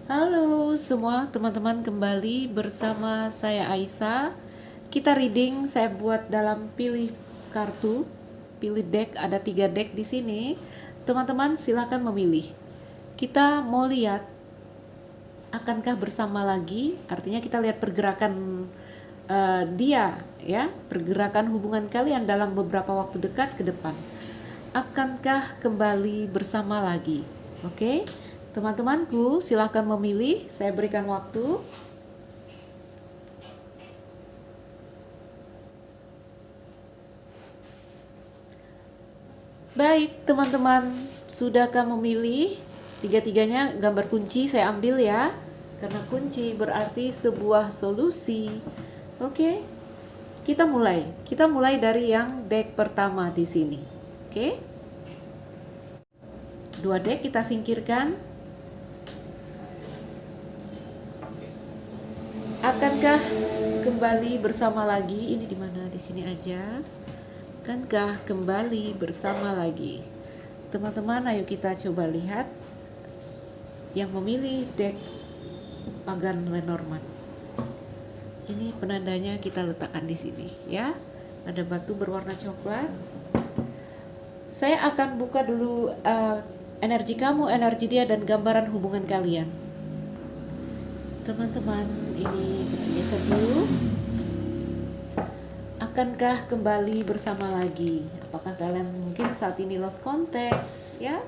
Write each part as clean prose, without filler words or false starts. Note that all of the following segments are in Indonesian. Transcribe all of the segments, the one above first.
Halo semua teman-teman, kembali bersama saya Aisyah. Kita reading, saya buat dalam pilih kartu, pilih deck, ada 3 deck di sini. Teman-teman silakan memilih. Kita mau lihat akankah bersama lagi, artinya kita lihat pergerakan dia ya, pergerakan hubungan kalian dalam beberapa waktu dekat ke depan. Akankah kembali bersama lagi? Oke, teman-temanku silahkan memilih, saya berikan waktu. Baik teman-teman, sudahkah memilih? Tiga-tiganya gambar kunci saya ambil ya, karena kunci berarti sebuah solusi. Oke, kita mulai. Kita mulai dari yang deck pertama di sini. Oke, 2 deck kita singkirkan. Akankah kembali bersama lagi? Ini di mana? Di sini aja. Akankah kembali bersama lagi? Teman-teman, ayo kita coba lihat yang memilih deck Pagan Lenormand. Ini penandanya kita letakkan di sini ya. Ada batu berwarna coklat. Saya akan buka dulu energi kamu, energi dia, dan gambaran hubungan kalian. Teman-teman, ini kita geser dulu. Akankah kembali bersama lagi? Apakah kalian mungkin saat ini lost contact ya?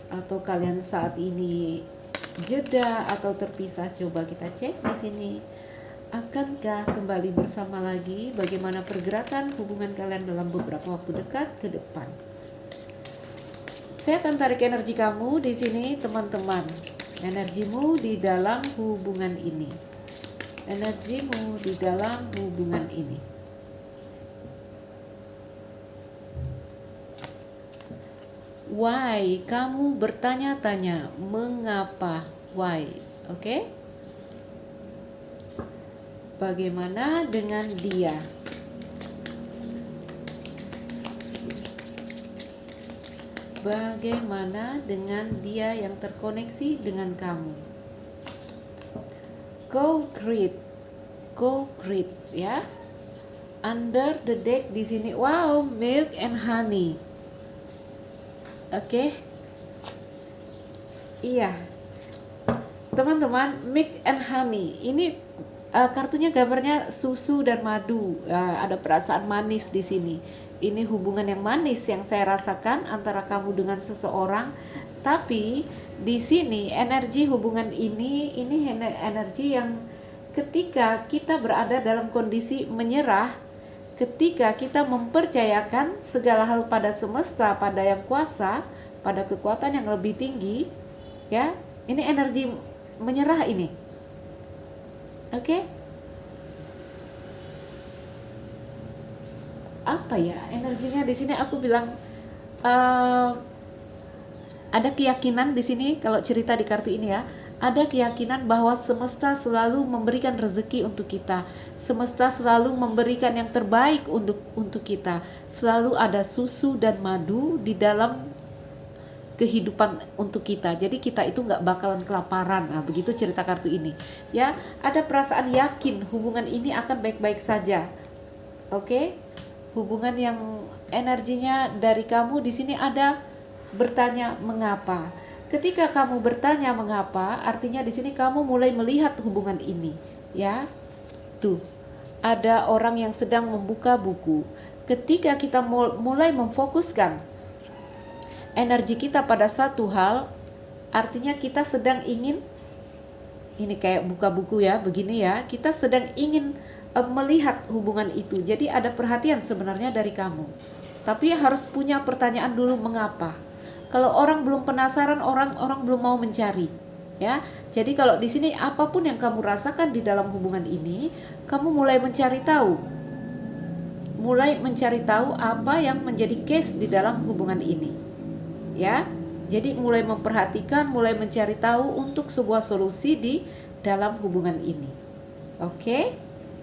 Atau kalian saat ini jeda atau terpisah? Coba kita cek di sini. Akankah kembali bersama lagi? Bagaimana pergerakan hubungan kalian dalam beberapa waktu dekat ke depan? Saya akan tarik energi kamu di sini, teman-teman. Energimu di dalam hubungan ini. Energimu di dalam hubungan ini. Why? Kamu bertanya-tanya mengapa? Why? Oke? Bagaimana dengan dia? Bagaimana dengan dia yang terkoneksi dengan kamu? Co-create ya. Under the deck di sini, wow, milk and honey. Oke. Iya. Teman-teman, milk and honey. Ini kartunya gambarnya susu dan madu. Ada perasaan manis di sini. Ini hubungan yang manis yang saya rasakan antara kamu dengan seseorang. Tapi di sini energi hubungan ini energi yang ketika kita berada dalam kondisi menyerah, ketika kita mempercayakan segala hal pada semesta, pada yang kuasa, pada kekuatan yang lebih tinggi, ya, ini energi menyerah ini. Oke? Apa ya energinya di sini? Aku bilang ada keyakinan di sini. Kalau cerita di kartu ini ya, ada keyakinan bahwa semesta selalu memberikan rezeki untuk kita. Semesta selalu memberikan yang terbaik untuk kita. Selalu ada susu dan madu di dalam kehidupan untuk kita. Jadi kita itu nggak bakalan kelaparan. Nah, begitu cerita kartu ini. Ya, ada perasaan yakin hubungan ini akan baik-baik saja. Oke? Hubungan yang energinya dari kamu di sini ada bertanya mengapa. Ketika kamu bertanya mengapa, artinya di sini kamu mulai melihat hubungan ini, ya. Tuh, ada orang yang sedang membuka buku. Ketika kita mulai memfokuskan energi kita pada satu hal, artinya kita sedang ingin, ini kayak buka buku ya, begini ya, kita sedang ingin melihat hubungan itu. Jadi ada perhatian sebenarnya dari kamu. Tapi harus punya pertanyaan dulu mengapa. Kalau orang belum penasaran, orang belum mau mencari, ya. Jadi kalau di sini apapun yang kamu rasakan di dalam hubungan ini, kamu mulai mencari tahu. Mulai mencari tahu apa yang menjadi case di dalam hubungan ini. Ya. Jadi mulai memperhatikan, mulai mencari tahu untuk sebuah solusi di dalam hubungan ini. Oke?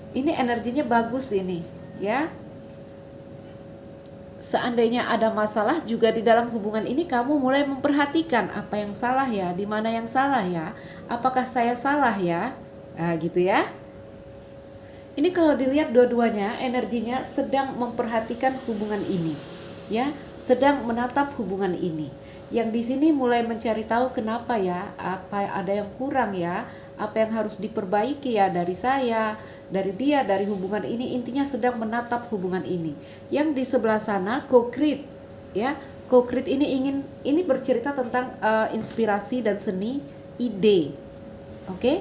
Ini energinya bagus ini, ya. seandainya ada masalah juga di dalam hubungan ini, kamu mulai memperhatikan apa yang salah ya, di mana yang salah ya, apakah saya salah ya, gitu ya. Ini kalau dilihat dua-duanya energinya sedang memperhatikan hubungan ini, ya, sedang menatap hubungan ini. Yang di sini mulai mencari tahu kenapa ya, apa ada yang kurang ya, apa yang harus diperbaiki ya dari saya, dari dia, dari hubungan ini. Intinya sedang menatap hubungan ini. Yang di sebelah sana co-create, ya, co-create ini bercerita tentang inspirasi dan seni, ide, oke?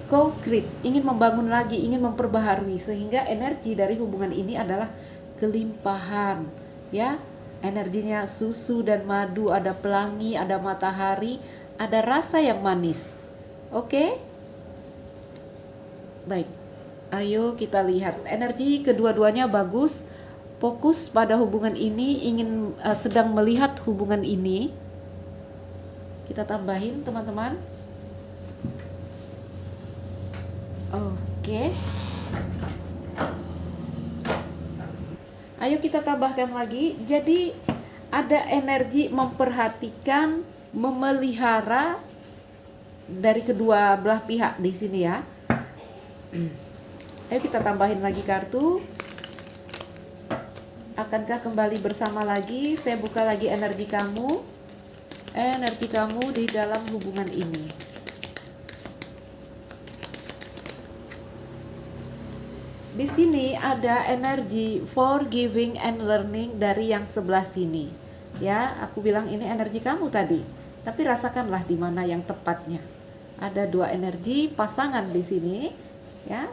Co-create, ingin membangun lagi, ingin memperbaharui, sehingga energi dari hubungan ini adalah kelimpahan, ya. Energinya susu dan madu, ada pelangi, ada matahari, ada rasa yang manis. Oke? Baik. Ayo kita lihat. Energi kedua-duanya bagus. Fokus pada hubungan ini, ingin sedang melihat hubungan ini. Kita tambahin, teman-teman. Oke. Ayo kita tambahkan lagi. Jadi ada energi memperhatikan, memelihara dari kedua belah pihak di sini ya. Ayo kita tambahin lagi kartu. Akankah kembali bersama lagi? Saya buka lagi energi kamu. Energi kamu di dalam hubungan ini. Di sini ada energi forgiving and learning dari yang sebelah sini. Ya, aku bilang ini energi kamu tadi. Tapi rasakanlah di mana yang tepatnya. Ada dua energi pasangan di sini, ya.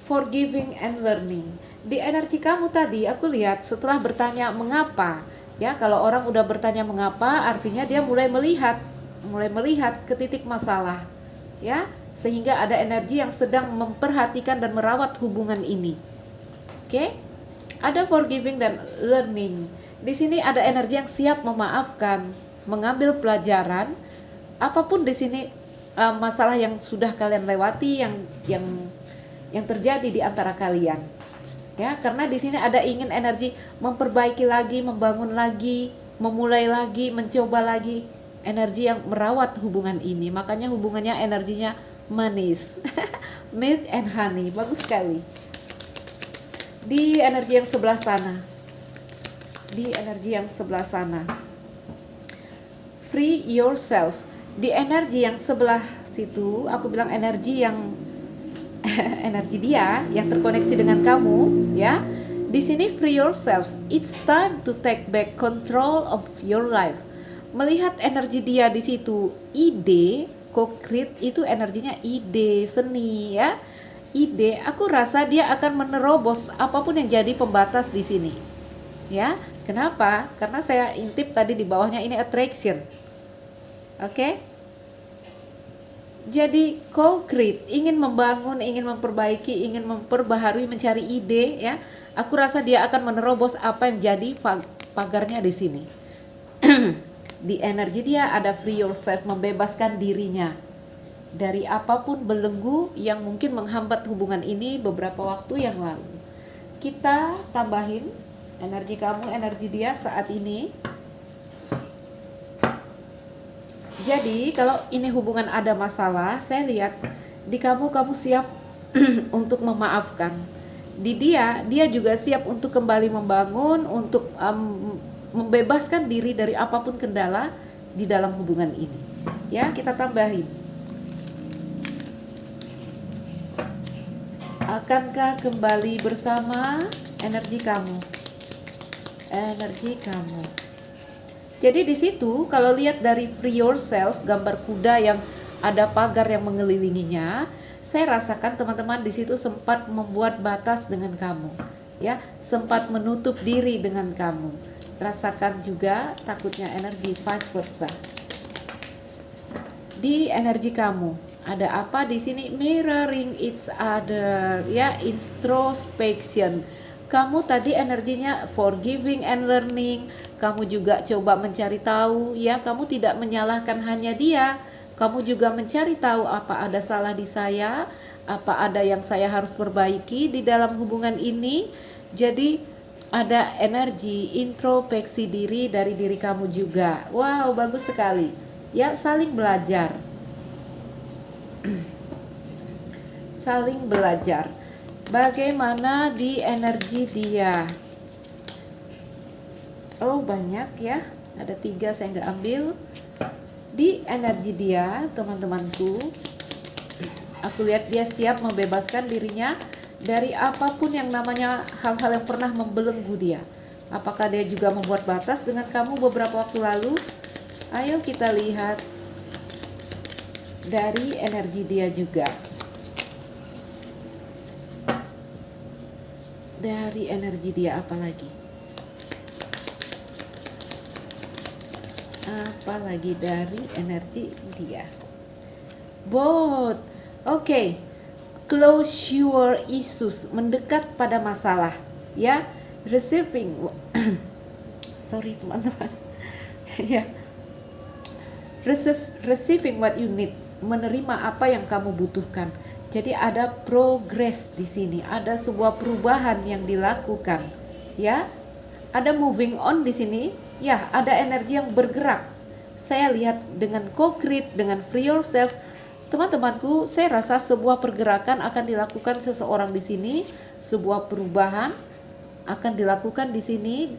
Forgiving and learning. Di energi kamu tadi aku lihat setelah bertanya mengapa, ya, kalau orang udah bertanya mengapa artinya dia mulai melihat ke titik masalah, ya. Sehingga ada energi yang sedang memperhatikan dan merawat hubungan ini. Oke? Ada forgiving dan learning. Di sini ada energi yang siap memaafkan, mengambil pelajaran. Apapun di sini masalah yang sudah kalian lewati, yang terjadi di antara kalian. Ya, karena di sini ada ingin energi memperbaiki lagi, membangun lagi, memulai lagi, mencoba lagi. Energi yang merawat hubungan ini. Makanya hubungannya energinya manis. Milk and honey, bagus sekali. Di energi yang sebelah sana, free yourself. Di energi yang sebelah situ, aku bilang energi yang energi dia yang terkoneksi dengan kamu, ya. Di sini free yourself. It's time to take back control of your life. Melihat energi dia di situ, ide co-create itu energinya ide, seni, ya. Ide, aku rasa dia akan menerobos apapun yang jadi pembatas di sini. Ya, kenapa? Karena saya intip tadi di bawahnya ini attraction. Oke? Jadi co-create, ingin membangun, ingin memperbaiki, ingin memperbaharui, mencari ide, ya. Aku rasa dia akan menerobos apa yang jadi pagarnya di sini. Di energi dia ada free yourself, membebaskan dirinya dari apapun belenggu yang mungkin menghambat hubungan ini beberapa waktu yang lalu. Kita tambahin energi kamu, energi dia saat ini. Jadi kalau ini hubungan ada masalah, saya lihat di kamu siap untuk memaafkan. Di dia juga siap untuk kembali membangun, untuk membebaskan diri dari apapun kendala di dalam hubungan ini. Ya, kita tambahin. Akankah kembali bersama energi kamu? Energi kamu. Jadi di situ kalau lihat dari free yourself, gambar kuda yang ada pagar yang mengelilinginya, saya rasakan teman-teman di situ sempat membuat batas dengan kamu, ya, sempat menutup diri dengan kamu. Rasakan juga takutnya energi vice versa. Di energi kamu ada apa di sini? Mirroring each other, ya, introspection. Kamu tadi energinya forgiving and learning. Kamu juga coba mencari tahu, ya, kamu tidak menyalahkan hanya dia. Kamu juga mencari tahu apa ada salah di saya, apa ada yang saya harus perbaiki di dalam hubungan ini. Jadi ada energi introspeksi diri dari diri kamu juga. Wow, bagus sekali. Ya, saling belajar. Saling belajar. Bagaimana di energi dia? Oh, banyak ya. Ada 3 saya nggak ambil. Di energi dia, teman-temanku, aku lihat dia siap membebaskan dirinya dari apapun yang namanya hal-hal yang pernah membelenggu dia. Apakah dia juga membuat batas dengan kamu beberapa waktu lalu? Ayo kita lihat dari energi dia juga. Dari energi dia apa lagi? Apalagi dari energi dia? Both. Oke. Close your issues, mendekat pada masalah, ya. Receiving. Sorry teman-teman. Ya. Receiving what you need, menerima apa yang kamu butuhkan. Jadi ada progress di sini, ada sebuah perubahan yang dilakukan, ya. Ada moving on di sini, ya. Ada energi yang bergerak. Saya lihat dengan concrete, dengan free yourself. Teman-temanku, saya rasa sebuah pergerakan akan dilakukan seseorang di sini, sebuah perubahan akan dilakukan di sini.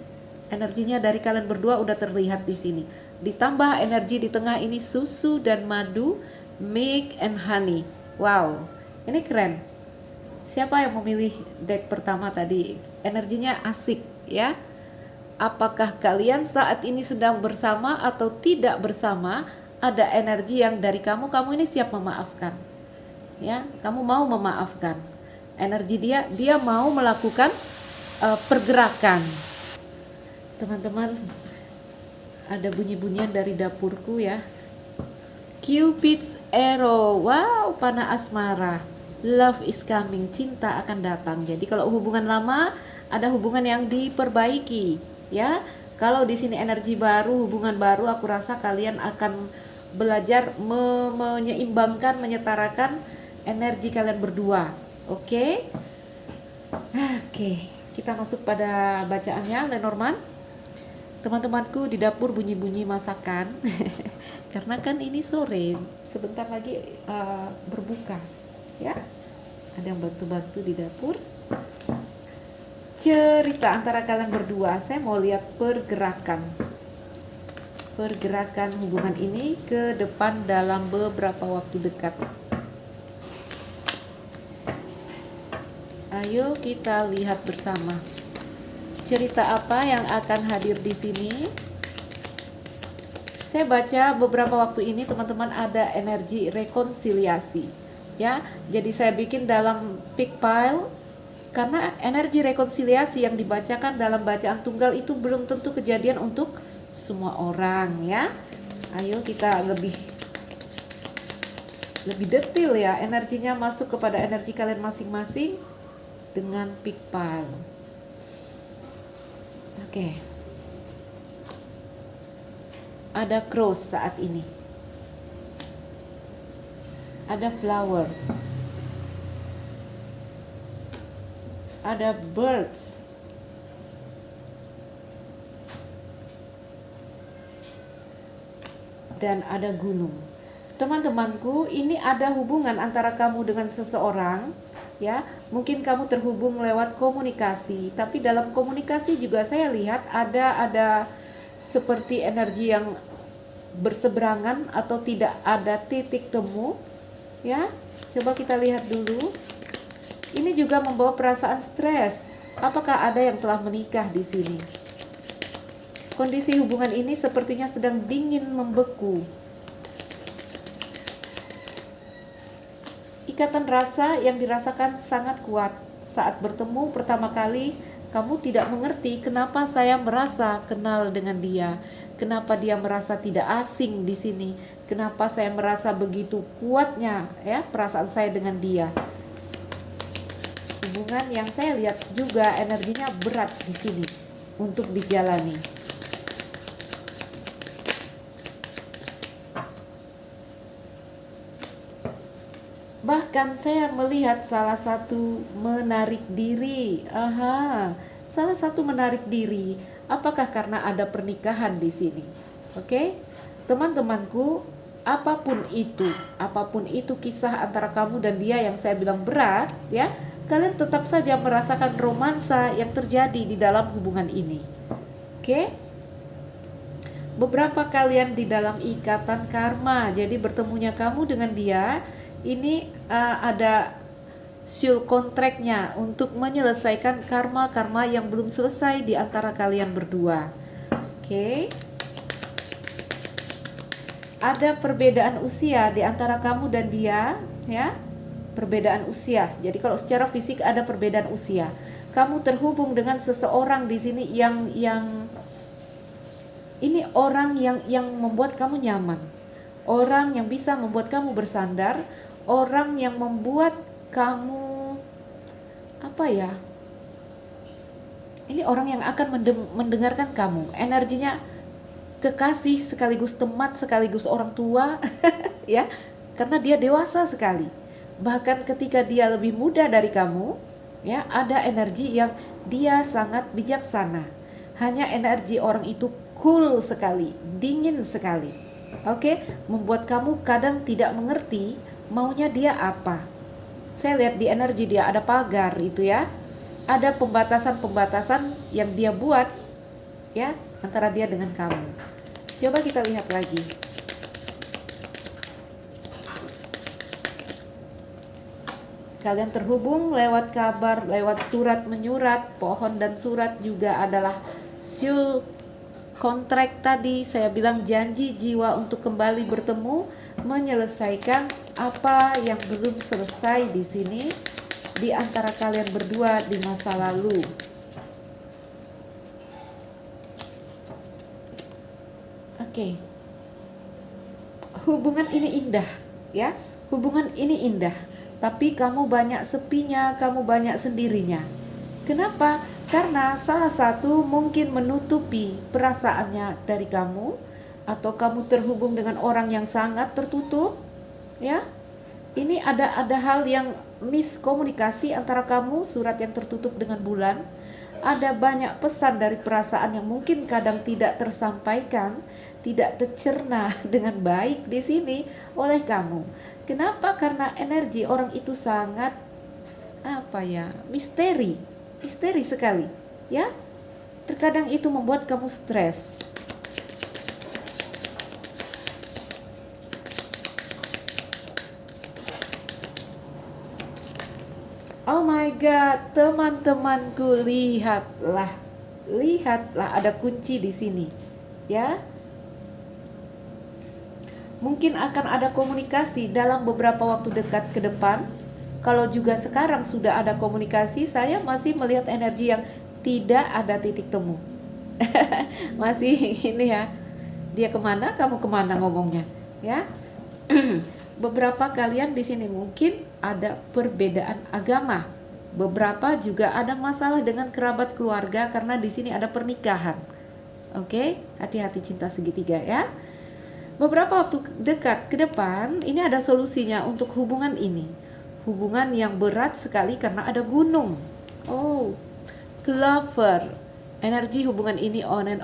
Energinya dari kalian berdua udah terlihat di sini. Ditambah energi di tengah ini susu dan madu, milk and honey. Wow, ini keren. Siapa yang memilih deck pertama tadi? Energinya asik, ya. Apakah kalian saat ini sedang bersama atau tidak bersama? Ada energi yang dari kamu ini siap memaafkan, ya. Kamu mau memaafkan. Energi dia mau melakukan pergerakan. Teman-teman, ada bunyi-bunyian dari dapurku ya. Cupid's arrow. Wow, panah asmara. Love is coming, cinta akan datang. Jadi kalau hubungan lama, ada hubungan yang diperbaiki, ya. Kalau di sini energi baru, hubungan baru, aku rasa kalian akan belajar menyeimbangkan, menyetarakan energi kalian berdua. Oke. Oke, kita masuk pada bacaannya, Lenormand. Teman-temanku, di dapur bunyi-bunyi masakan. Karena kan ini sore, sebentar lagi berbuka, ya. Ada yang bantu-bantu di dapur. Cerita antara kalian berdua, saya mau lihat pergerakan hubungan ini ke depan dalam beberapa waktu dekat. Ayo kita lihat bersama. Cerita apa yang akan hadir di sini? Saya baca beberapa waktu ini, teman-teman, ada energi rekonsiliasi, ya. Jadi saya bikin dalam pick pile karena energi rekonsiliasi yang dibacakan dalam bacaan tunggal itu belum tentu kejadian untuk semua orang, ya. Ayo kita lebih detail ya, energinya masuk kepada energi kalian masing-masing dengan pick pile. Oke. Ada cross saat ini. Ada flowers. Ada birds. Dan ada gunung. Teman-temanku, ini ada hubungan antara kamu dengan seseorang, ya. Mungkin kamu terhubung lewat komunikasi, tapi dalam komunikasi juga saya lihat ada seperti energi yang berseberangan atau tidak ada titik temu, ya. Coba kita lihat dulu. Ini juga membawa perasaan stres. Apakah ada yang telah menikah di sini? Kondisi hubungan ini sepertinya sedang dingin membeku. Ikatan rasa yang dirasakan sangat kuat. Saat bertemu pertama kali, kamu tidak mengerti kenapa saya merasa kenal dengan dia. Kenapa dia merasa tidak asing di sini? Kenapa saya merasa begitu kuatnya, ya, perasaan saya dengan dia? Hubungan yang saya lihat juga energinya berat di sini untuk dijalani. Bahkan saya melihat salah satu menarik diri. Salah satu menarik diri, apakah karena ada pernikahan di sini? Oke, teman-temanku, apapun itu kisah antara kamu dan dia yang saya bilang berat, ya, kalian tetap saja merasakan romansa yang terjadi di dalam hubungan ini. Oke, beberapa kalian di dalam ikatan karma, jadi bertemunya kamu dengan dia, ini ada seal kontraknya untuk menyelesaikan karma-karma yang belum selesai di antara kalian berdua. Oke. Ada perbedaan usia di antara kamu dan dia, ya. Perbedaan usia. Jadi kalau secara fisik ada perbedaan usia. Kamu terhubung dengan seseorang di sini yang ini orang yang membuat kamu nyaman. Orang yang bisa membuat kamu bersandar, orang yang membuat kamu ini orang yang akan mendengarkan kamu, energinya kekasih sekaligus teman sekaligus orang tua ya, karena dia dewasa sekali. Bahkan ketika dia lebih muda dari kamu, ya, ada energi yang dia sangat bijaksana. Hanya energi orang itu cool sekali, dingin sekali. Oke, membuat kamu kadang tidak mengerti maunya dia apa. Saya lihat di energi dia ada pagar itu, ya. Ada pembatasan-pembatasan yang dia buat, ya, antara dia dengan kamu. Coba kita lihat lagi. Kalian terhubung lewat kabar, lewat surat menyurat, pohon dan surat juga adalah seal kontrak tadi. Saya bilang janji jiwa untuk kembali bertemu, menyelesaikan apa yang belum selesai di sini di antara kalian berdua di masa lalu. Oke. Hubungan ini indah, ya. Hubungan ini indah, tapi kamu banyak sepinya, kamu banyak sendirinya. Kenapa? Karena salah satu mungkin menutupi perasaannya dari kamu, atau kamu terhubung dengan orang yang sangat tertutup, ya. Ini ada hal yang miskomunikasi antara kamu, surat yang tertutup dengan bulan. Ada banyak pesan dari perasaan yang mungkin kadang tidak tersampaikan, tidak tercerna dengan baik di sini oleh kamu. Kenapa? Karena energi orang itu sangat misteri sekali, ya. Terkadang itu membuat kamu stres. Oh my God, teman-temanku, lihatlah ada kunci di sini, ya. Mungkin akan ada komunikasi dalam beberapa waktu dekat ke depan. Kalau juga sekarang sudah ada komunikasi, saya masih melihat energi yang tidak ada titik temu. Masih ini, ya. Dia kemana, kamu kemana ngomongnya, ya. Beberapa kalian di sini mungkin ada perbedaan agama. Beberapa juga ada masalah dengan kerabat keluarga karena di sini ada pernikahan. Oke, hati-hati cinta segitiga, ya. Beberapa waktu dekat ke depan ini ada solusinya untuk hubungan ini. Hubungan yang berat sekali karena ada gunung. Oh, Clover. Energi hubungan ini on and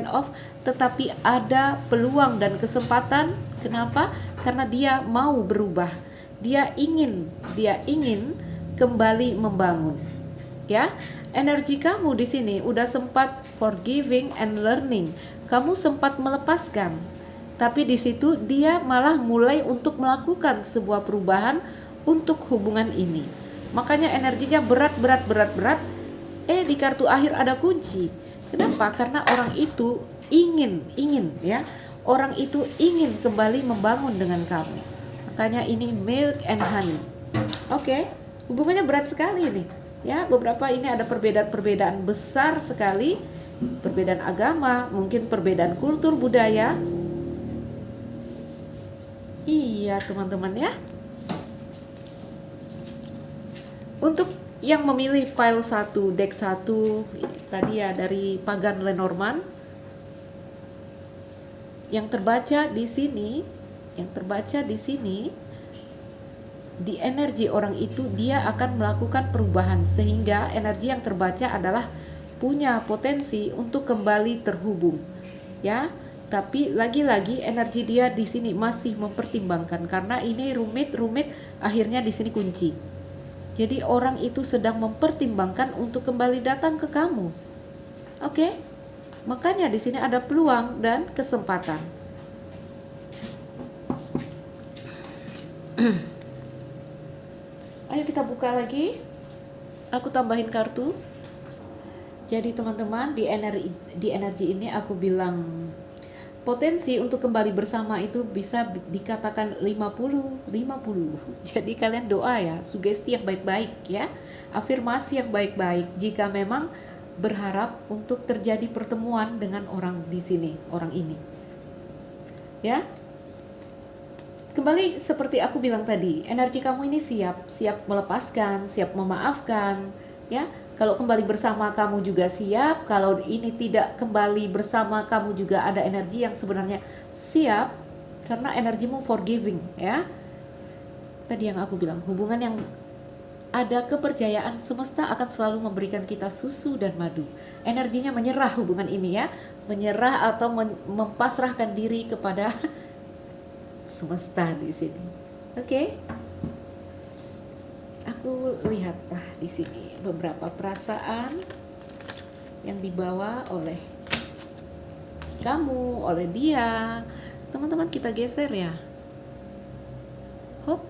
off, tetapi ada peluang dan kesempatan. Kenapa? Karena dia mau berubah. Dia ingin kembali membangun. Ya, energi kamu di sini udah sempat forgiving and learning. Kamu sempat melepaskan. Tapi di situ dia malah mulai untuk melakukan sebuah perubahan untuk hubungan ini. Makanya energinya berat. Di kartu akhir ada kunci. Kenapa? Karena orang itu ingin, ya. Orang itu ingin kembali membangun dengan kamu. Makanya ini milk and honey. Oke, hubungannya berat sekali nih. Ya, beberapa ini ada perbedaan besar sekali. Perbedaan agama, mungkin perbedaan kultur budaya. Iya, teman-teman, ya. Untuk yang memilih file 1, deck 1 tadi ya dari Pagan Lenormand, yang terbaca di sini di energi orang itu dia akan melakukan perubahan, sehingga energi yang terbaca adalah punya potensi untuk kembali terhubung, ya. Tapi lagi-lagi energi dia di sini masih mempertimbangkan, karena ini rumit, akhirnya di sini kunci. Jadi orang itu sedang mempertimbangkan untuk kembali datang ke kamu. Oke? Makanya di sini ada peluang dan kesempatan. Ayo kita buka lagi. Aku tambahin kartu. Jadi teman-teman, di energi ini aku bilang potensi untuk kembali bersama itu bisa dikatakan 50-50. Jadi kalian doa ya, sugesti yang baik-baik ya, afirmasi yang baik-baik jika memang berharap untuk terjadi pertemuan dengan orang di sini, orang ini. Ya. Kembali seperti aku bilang tadi, energi kamu ini siap melepaskan, siap memaafkan, ya. Kalau kembali bersama kamu juga siap, kalau ini tidak kembali bersama kamu juga ada energi yang sebenarnya siap, karena energimu forgiving, ya. Tadi yang aku bilang, hubungan yang ada kepercayaan, semesta akan selalu memberikan kita susu dan madu. Energinya menyerah hubungan ini ya, menyerah atau mempasrahkan diri kepada semesta di sini. Oke? Aku lihatlah di sini beberapa perasaan yang dibawa oleh kamu, oleh dia. Teman-teman, kita geser ya. Hop.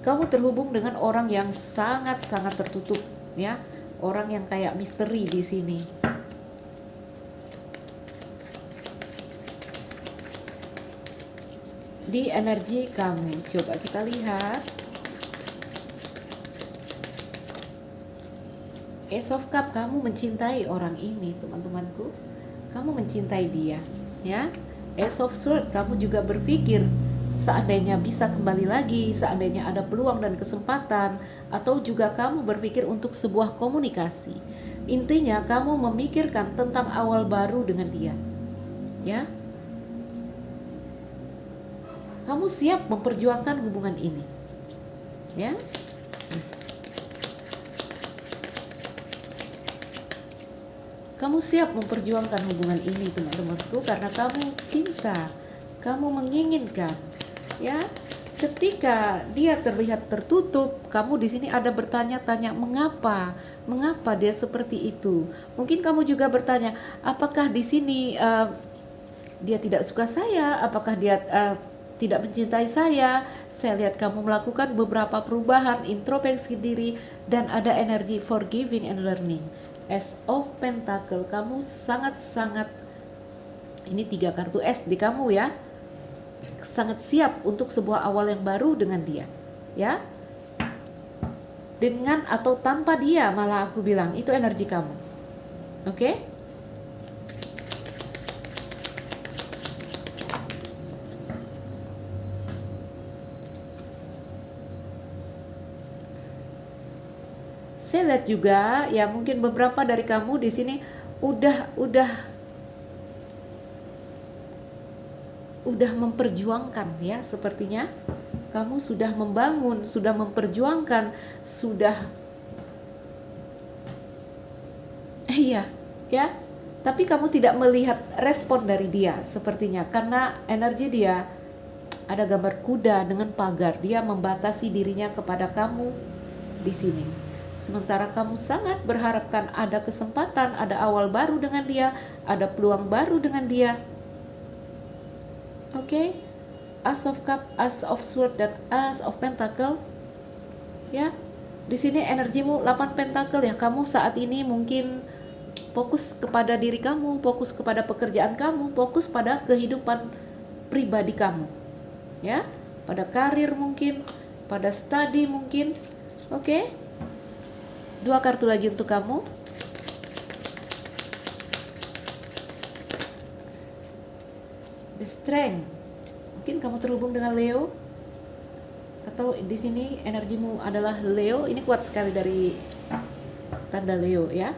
Kamu terhubung dengan orang yang sangat-sangat tertutup, ya. Orang yang kayak misteri di sini. Di energi kamu, coba kita lihat. Ace of Cup, kamu mencintai orang ini, teman-temanku. Kamu mencintai dia, ya. Ace of Swords, kamu juga berpikir seandainya bisa kembali lagi, seandainya ada peluang dan kesempatan, atau juga kamu berpikir untuk sebuah komunikasi. Intinya kamu memikirkan tentang awal baru dengan dia, ya. Kamu siap memperjuangkan hubungan ini, ya. Kamu siap memperjuangkan hubungan ini, teman-temanku, karena kamu cinta, kamu menginginkan, ya. Ketika dia terlihat tertutup, kamu di sini ada bertanya-tanya, mengapa dia seperti itu? Mungkin kamu juga bertanya, apakah di sini dia tidak suka saya? Apakah dia tidak mencintai saya? Saya lihat kamu melakukan beberapa perubahan, introspeksi diri, dan ada energi forgiving and learning. Ace of Pentacle, kamu sangat-sangat, ini 3 kartu S di kamu ya, sangat siap untuk sebuah awal yang baru dengan dia, ya. Dengan atau tanpa dia, malah aku bilang itu energi kamu. Oke? Saya lihat juga ya, mungkin beberapa dari kamu di sini udah memperjuangkan ya, sepertinya kamu sudah membangun, sudah memperjuangkan, sudah iya ya, tapi kamu tidak melihat respon dari dia sepertinya, karena energi dia ada gambar kuda dengan pagar, dia membatasi dirinya kepada kamu di sini. Sementara kamu sangat berharapkan ada kesempatan, ada awal baru dengan dia, ada peluang baru dengan dia. Oke? Ace of Cup, Ace of Swords, dan Ace of Pentacle. Ya. Di sini energimu 8 pentacle ya. Kamu saat ini mungkin fokus kepada diri kamu, fokus kepada pekerjaan kamu, fokus pada kehidupan pribadi kamu. Ya, pada karir mungkin, pada studi mungkin. Oke? 2 kartu lagi untuk kamu. The Strength. Mungkin kamu terhubung dengan Leo, atau di sini energimu adalah Leo. Ini kuat sekali dari tanda Leo ya.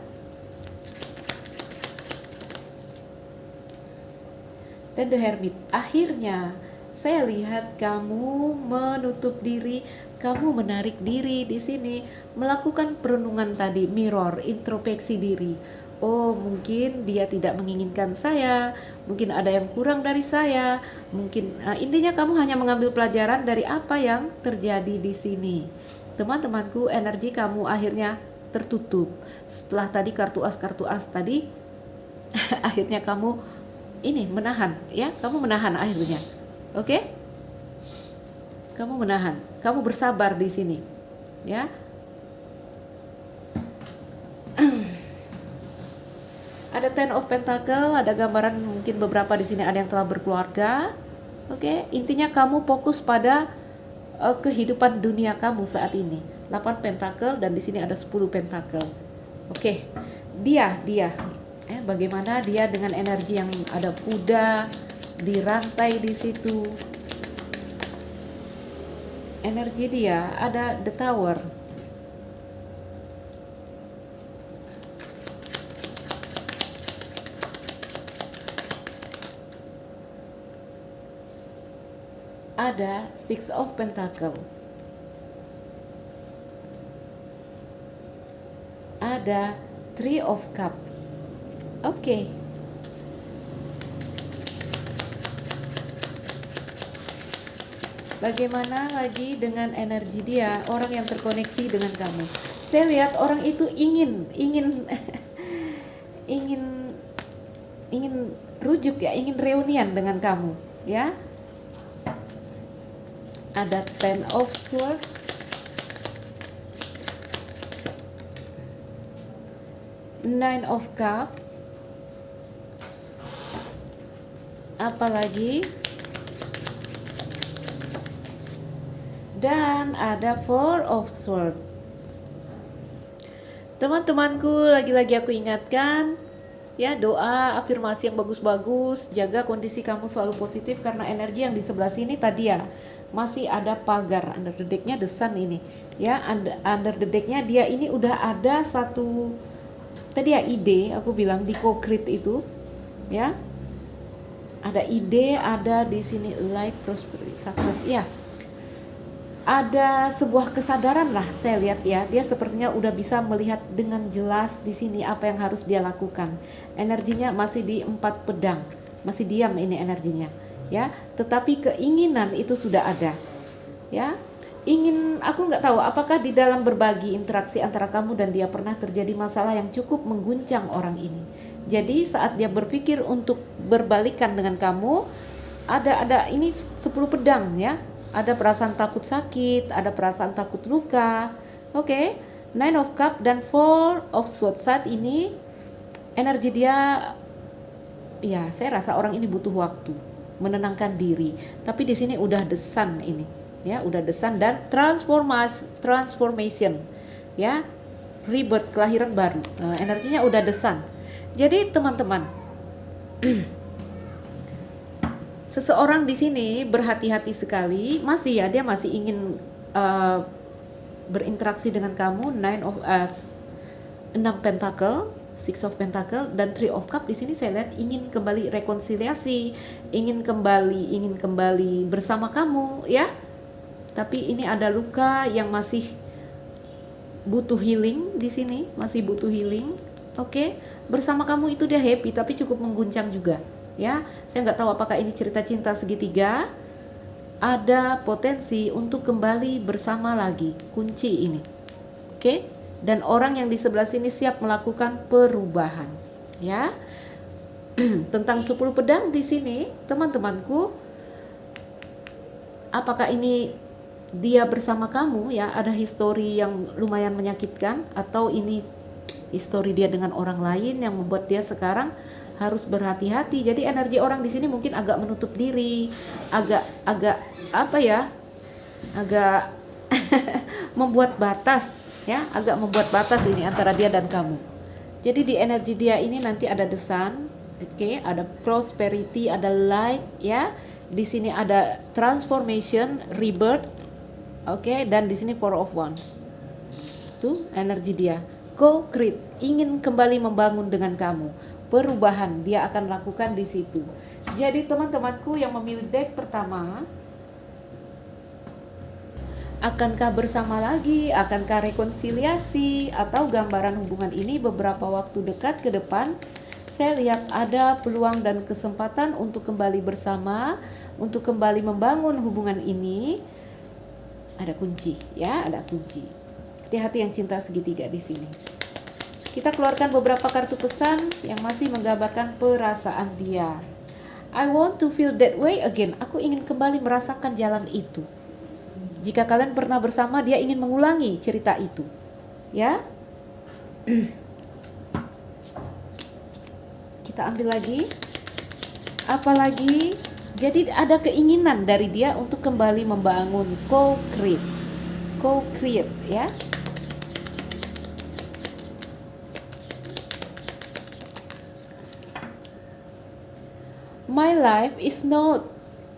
Dan The Hermit. Akhirnya Saya lihat kamu menutup diri, kamu menarik diri di sini, melakukan perenungan tadi, mirror, introspeksi diri. Oh, mungkin dia tidak menginginkan saya, mungkin ada yang kurang dari saya, mungkin intinya kamu hanya mengambil pelajaran dari apa yang terjadi di sini. Teman-temanku, energi kamu akhirnya tertutup. Setelah tadi kartu as tadi, akhirnya kamu ini menahan, ya, kamu menahan akhirnya. Oke? Kamu menahan, kamu bersabar di sini, ya. Ada Ten of Pentacle, ada gambaran mungkin beberapa di sini ada yang telah berkeluarga. Oke, intinya kamu fokus pada kehidupan dunia kamu saat ini. 8 Pentacle dan di sini ada 10 Pentacle. Oke. Dia bagaimana dia dengan energi yang ada kuda di rantai di situ. Energi dia ada the Tower. Ada Six of Pentacle. Ada Three of Cup. Oke. Bagaimana lagi dengan energi dia, orang yang terkoneksi dengan kamu? Saya lihat orang itu ingin ingin rujuk ya, ingin reunian dengan kamu, ya. Ada Ten of Swords, Nine of Cup, apalagi, dan ada Four of Swords. Teman-temanku, lagi-lagi aku ingatkan, ya, doa afirmasi yang bagus-bagus, jaga kondisi kamu selalu positif karena energi yang di sebelah sini tadi ya masih ada pagar under the deck-nya the sun ini, ya. Under the deck-nya dia ini udah ada satu tadi ya ide, aku bilang di concrete itu, ya. Ada ide, ada di sini life, prosperity, success, ya. Ada sebuah kesadaran lah, saya lihat ya, dia sepertinya udah bisa melihat dengan jelas di sini apa yang harus dia lakukan. Energinya masih di 4 pedang, masih diam ini energinya, ya. Tetapi keinginan itu sudah ada, ya. Aku nggak tahu apakah di dalam berbagi interaksi antara kamu dan dia pernah terjadi masalah yang cukup mengguncang orang ini. Jadi saat dia berpikir untuk berbalikan dengan kamu, ada ini 10 pedang, ya. Ada perasaan takut sakit, ada perasaan takut luka. Oke. Nine of Cup dan Four of Swords. Saat ini energi dia, ya, saya rasa orang ini butuh waktu menenangkan diri. Tapi di sini udah the sun ini, ya, udah the sun dan transformation, ya, rebirth, kelahiran baru. Energinya udah the sun. Jadi teman-teman, seseorang di sini berhati-hati sekali, dia masih ingin berinteraksi dengan kamu. 6 Pentacle, 6 of Pentacle dan 3 of Cup di sini saya lihat ingin kembali rekonsiliasi, ingin kembali bersama kamu, ya. Tapi ini ada luka yang masih butuh healing di sini, masih butuh healing. Oke. Bersama kamu itu dia happy tapi cukup mengguncang juga, ya. Saya nggak tahu apakah ini cerita cinta segitiga. Ada potensi untuk kembali bersama lagi, kunci ini, oke. Dan orang yang di sebelah sini siap melakukan perubahan, ya. Tentang 10 pedang di sini, teman-temanku, apakah ini dia bersama kamu, ya, ada histori yang lumayan menyakitkan, atau ini histori dia dengan orang lain yang membuat dia sekarang harus berhati-hati. Jadi energi orang di sini mungkin agak menutup diri, agak apa ya, agak membuat batas, ya, agak membuat batas ini antara dia dan kamu. Jadi di energi dia ini nanti ada the sun, oke, ada prosperity, ada light, ya. Di sini ada transformation, rebirth, oke, dan di sini Four of Wands. Tuh energi dia. Co-create, ingin kembali membangun dengan kamu. Perubahan dia akan lakukan di situ. Jadi teman-temanku yang memilih deck pertama, akankah bersama lagi, akankah rekonsiliasi, atau gambaran hubungan ini beberapa waktu dekat ke depan? Saya lihat ada peluang dan kesempatan untuk kembali bersama, untuk kembali membangun hubungan ini. Ada kunci, ya, ada kunci. Hati-hati yang cinta segitiga di sini. Kita keluarkan beberapa kartu pesan yang masih menggambarkan perasaan dia. I want to feel that way again. Aku ingin kembali merasakan jalan itu. Jika kalian pernah bersama, dia ingin mengulangi cerita itu. Ya. Kita ambil lagi. Apalagi, jadi ada keinginan dari dia untuk kembali membangun, co-create, ya. My life is not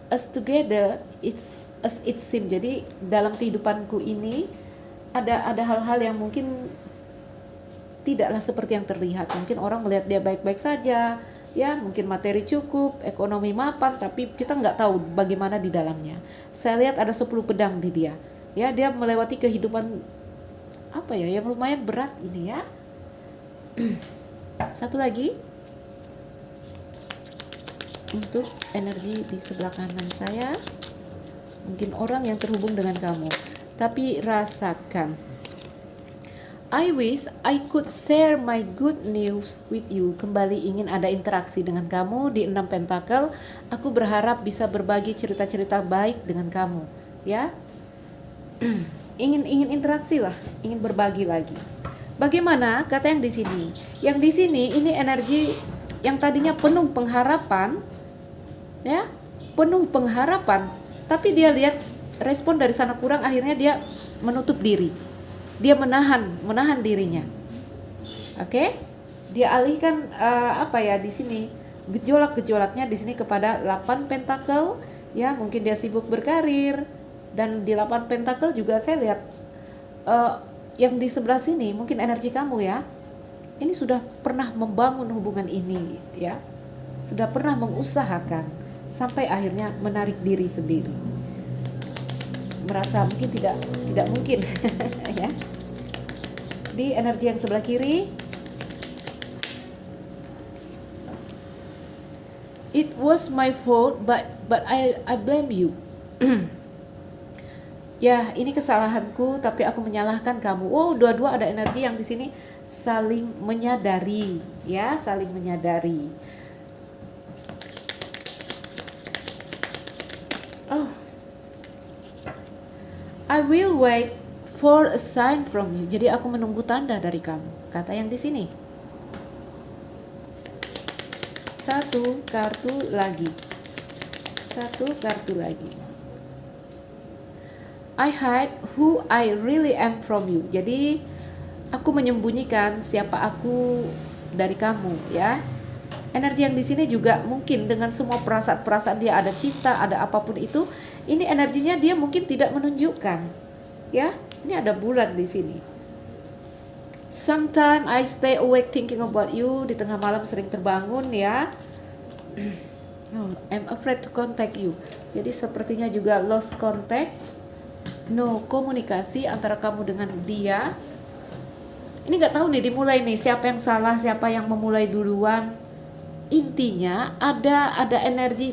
as together it's as it seems. Jadi dalam kehidupanku ini ada hal-hal yang mungkin tidaklah seperti yang terlihat. Mungkin orang melihat dia baik-baik saja, ya, mungkin materi cukup, ekonomi mapan, tapi kita nggak tahu bagaimana di dalamnya. Saya lihat ada 10 pedang di dia. Ya, dia melewati kehidupan apa ya, yang lumayan berat ini, ya. Satu lagi untuk energi di sebelah kanan saya. Mungkin orang yang terhubung dengan kamu, tapi rasakan. I wish I could share my good news with you. Kembali ingin ada interaksi dengan kamu di 6 pentakel. Aku berharap bisa berbagi cerita-cerita baik dengan kamu, ya. ingin interaksi lah, ingin berbagi lagi. Bagaimana kata yang di sini? Yang di sini ini energi yang tadinya penuh pengharapan, ya, penuh pengharapan, tapi dia lihat respon dari sana kurang, akhirnya dia menutup diri, dia menahan dirinya. Oke? Dia alihkan di sini gejolaknya di sini kepada 8 pentakel, ya, mungkin dia sibuk berkarir, dan di 8 pentakel juga saya lihat yang di sebelah sini mungkin energi kamu, ya. Ini sudah pernah membangun hubungan ini, ya. Sudah pernah mengusahakan sampai akhirnya menarik diri sendiri. Merasa mungkin tidak mungkin ya. Di energi yang sebelah kiri, it was my fault but I blame you. Ya, ini kesalahanku tapi aku menyalahkan kamu. Oh, dua-dua ada energi yang di sini saling menyadari, ya, saling menyadari. Oh, I will wait for a sign from you. Jadi aku menunggu tanda dari kamu. Kata yang di sini. Satu kartu lagi. I hide who I really am from you. Jadi aku menyembunyikan siapa aku dari kamu, ya. Energi yang di sini juga mungkin dengan semua perasaan dia, ada cinta, ada apapun itu, ini energinya dia mungkin tidak menunjukkan, ya. Ini ada bulan di sini. Sometimes I stay awake thinking about you. Di tengah malam sering terbangun, ya. Oh, I'm afraid to contact you. Jadi sepertinya juga lost contact, no komunikasi antara kamu dengan dia. Ini nggak tahu nih dimulai nih siapa yang salah, siapa yang memulai duluan. Intinya ada energi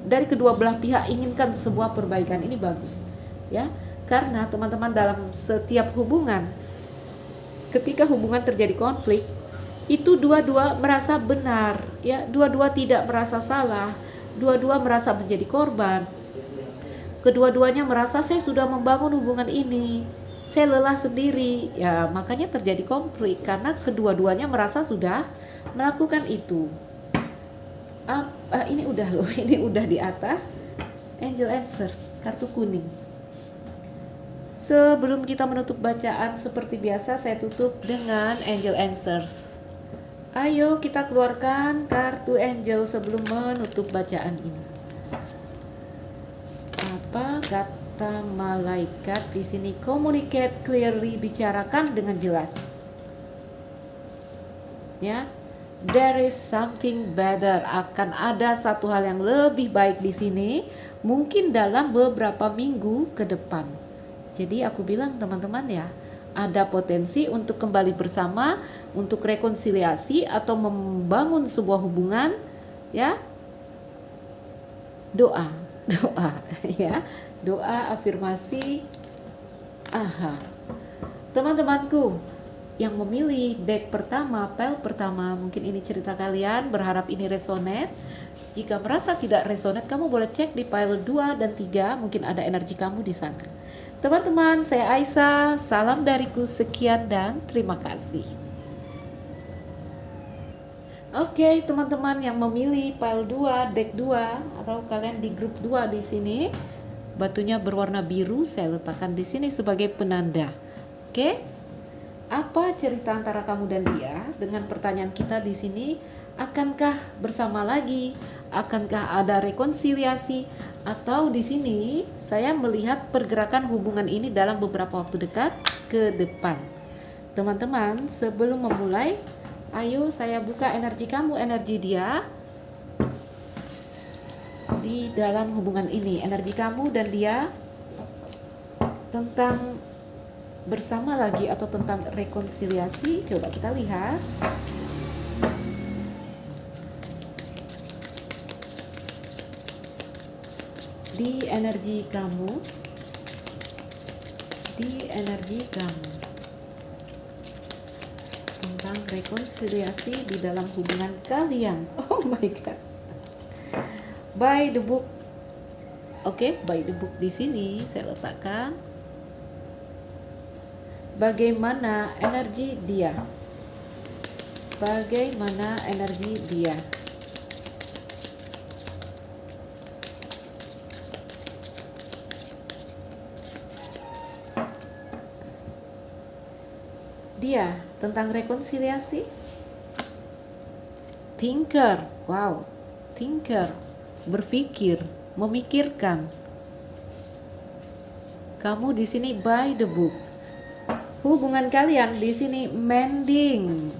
dari kedua belah pihak inginkan sebuah perbaikan. Ini bagus, ya, karena teman-teman dalam setiap hubungan, ketika hubungan terjadi konflik, itu dua-dua merasa benar, ya, dua-dua tidak merasa salah, dua-dua merasa menjadi korban, kedua-duanya merasa saya sudah membangun hubungan ini, saya lelah sendiri, ya, makanya terjadi konflik karena kedua-duanya merasa sudah melakukan itu. Ini udah loh, ini udah di atas. Angel Answers, kartu kuning. Sebelum kita menutup bacaan seperti biasa, saya tutup dengan Angel Answers. Ayo kita keluarkan kartu Angel sebelum menutup bacaan ini. Apa kata malaikat di sini? Communicate clearly, bicarakan dengan jelas. Ya. There is something better. Akan ada satu hal yang lebih baik di sini, mungkin dalam beberapa minggu ke depan. Jadi aku bilang teman-teman ya, ada potensi untuk kembali bersama, untuk rekonsiliasi atau membangun sebuah hubungan, ya. Doa ya, doa afirmasi. Aha. Teman-temanku yang memilih deck pertama, pel pertama, mungkin ini cerita kalian, berharap ini resonate. Jika merasa tidak resonate, kamu boleh cek di pile 2 dan 3, mungkin ada energi kamu di sana. Teman-teman, saya Aisyah, salam dariku, sekian dan terima kasih. Oke, teman-teman yang memilih pile 2, deck 2, atau kalian di grup 2 di sini, batunya berwarna biru, saya letakkan di sini sebagai penanda. Oke? Apa cerita antara kamu dan dia? Dengan pertanyaan kita di sini, akankah bersama lagi? Akankah ada rekonsiliasi? Atau di sini saya melihat pergerakan hubungan ini dalam beberapa waktu dekat ke depan. Teman-teman, sebelum memulai, ayo saya buka energi kamu, energi dia di dalam hubungan ini. Energi kamu dan dia tentang bersama lagi atau tentang rekonsiliasi. Coba kita lihat. Di energi kamu, tentang rekonsiliasi di dalam hubungan kalian. Oh my god. By the book. Oke, by the book di sini saya letakkan bagaimana energi dia. Bagaimana energi dia. Dia tentang rekonsiliasi. Thinker. Wow. Thinker. Berpikir, memikirkan. Kamu di sini by the book. Hubungan kalian di sini mending,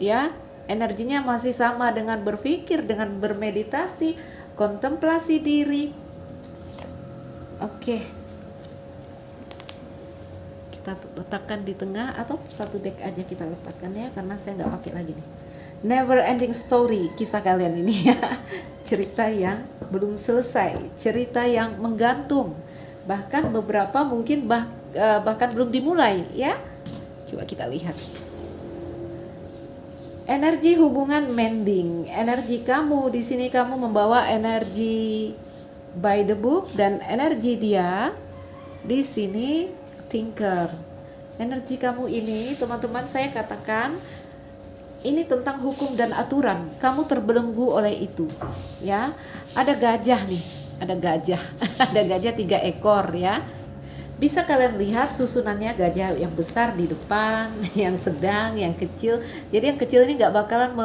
ya, energinya masih sama dengan berpikir, dengan bermeditasi, kontemplasi diri. Oke, kita letakkan di tengah atau satu deck aja kita letakkan ya, karena saya nggak pakai lagi nih. Never ending story, kisah kalian ini ya, cerita yang belum selesai, cerita yang menggantung, bahkan beberapa mungkin bahkan belum dimulai ya. Coba kita lihat. Energi hubungan mending. Energi kamu di sini, kamu membawa energi by the book, dan energi dia di sini thinker. Energi kamu ini, teman-teman, saya katakan ini tentang hukum dan aturan. Kamu terbelenggu oleh itu ya. Ada gajah nih, ada gajah. Ada gajah 3 ekor ya. Bisa kalian lihat susunannya, gajah yang besar di depan, yang sedang, yang kecil. Jadi yang kecil ini nggak bakalan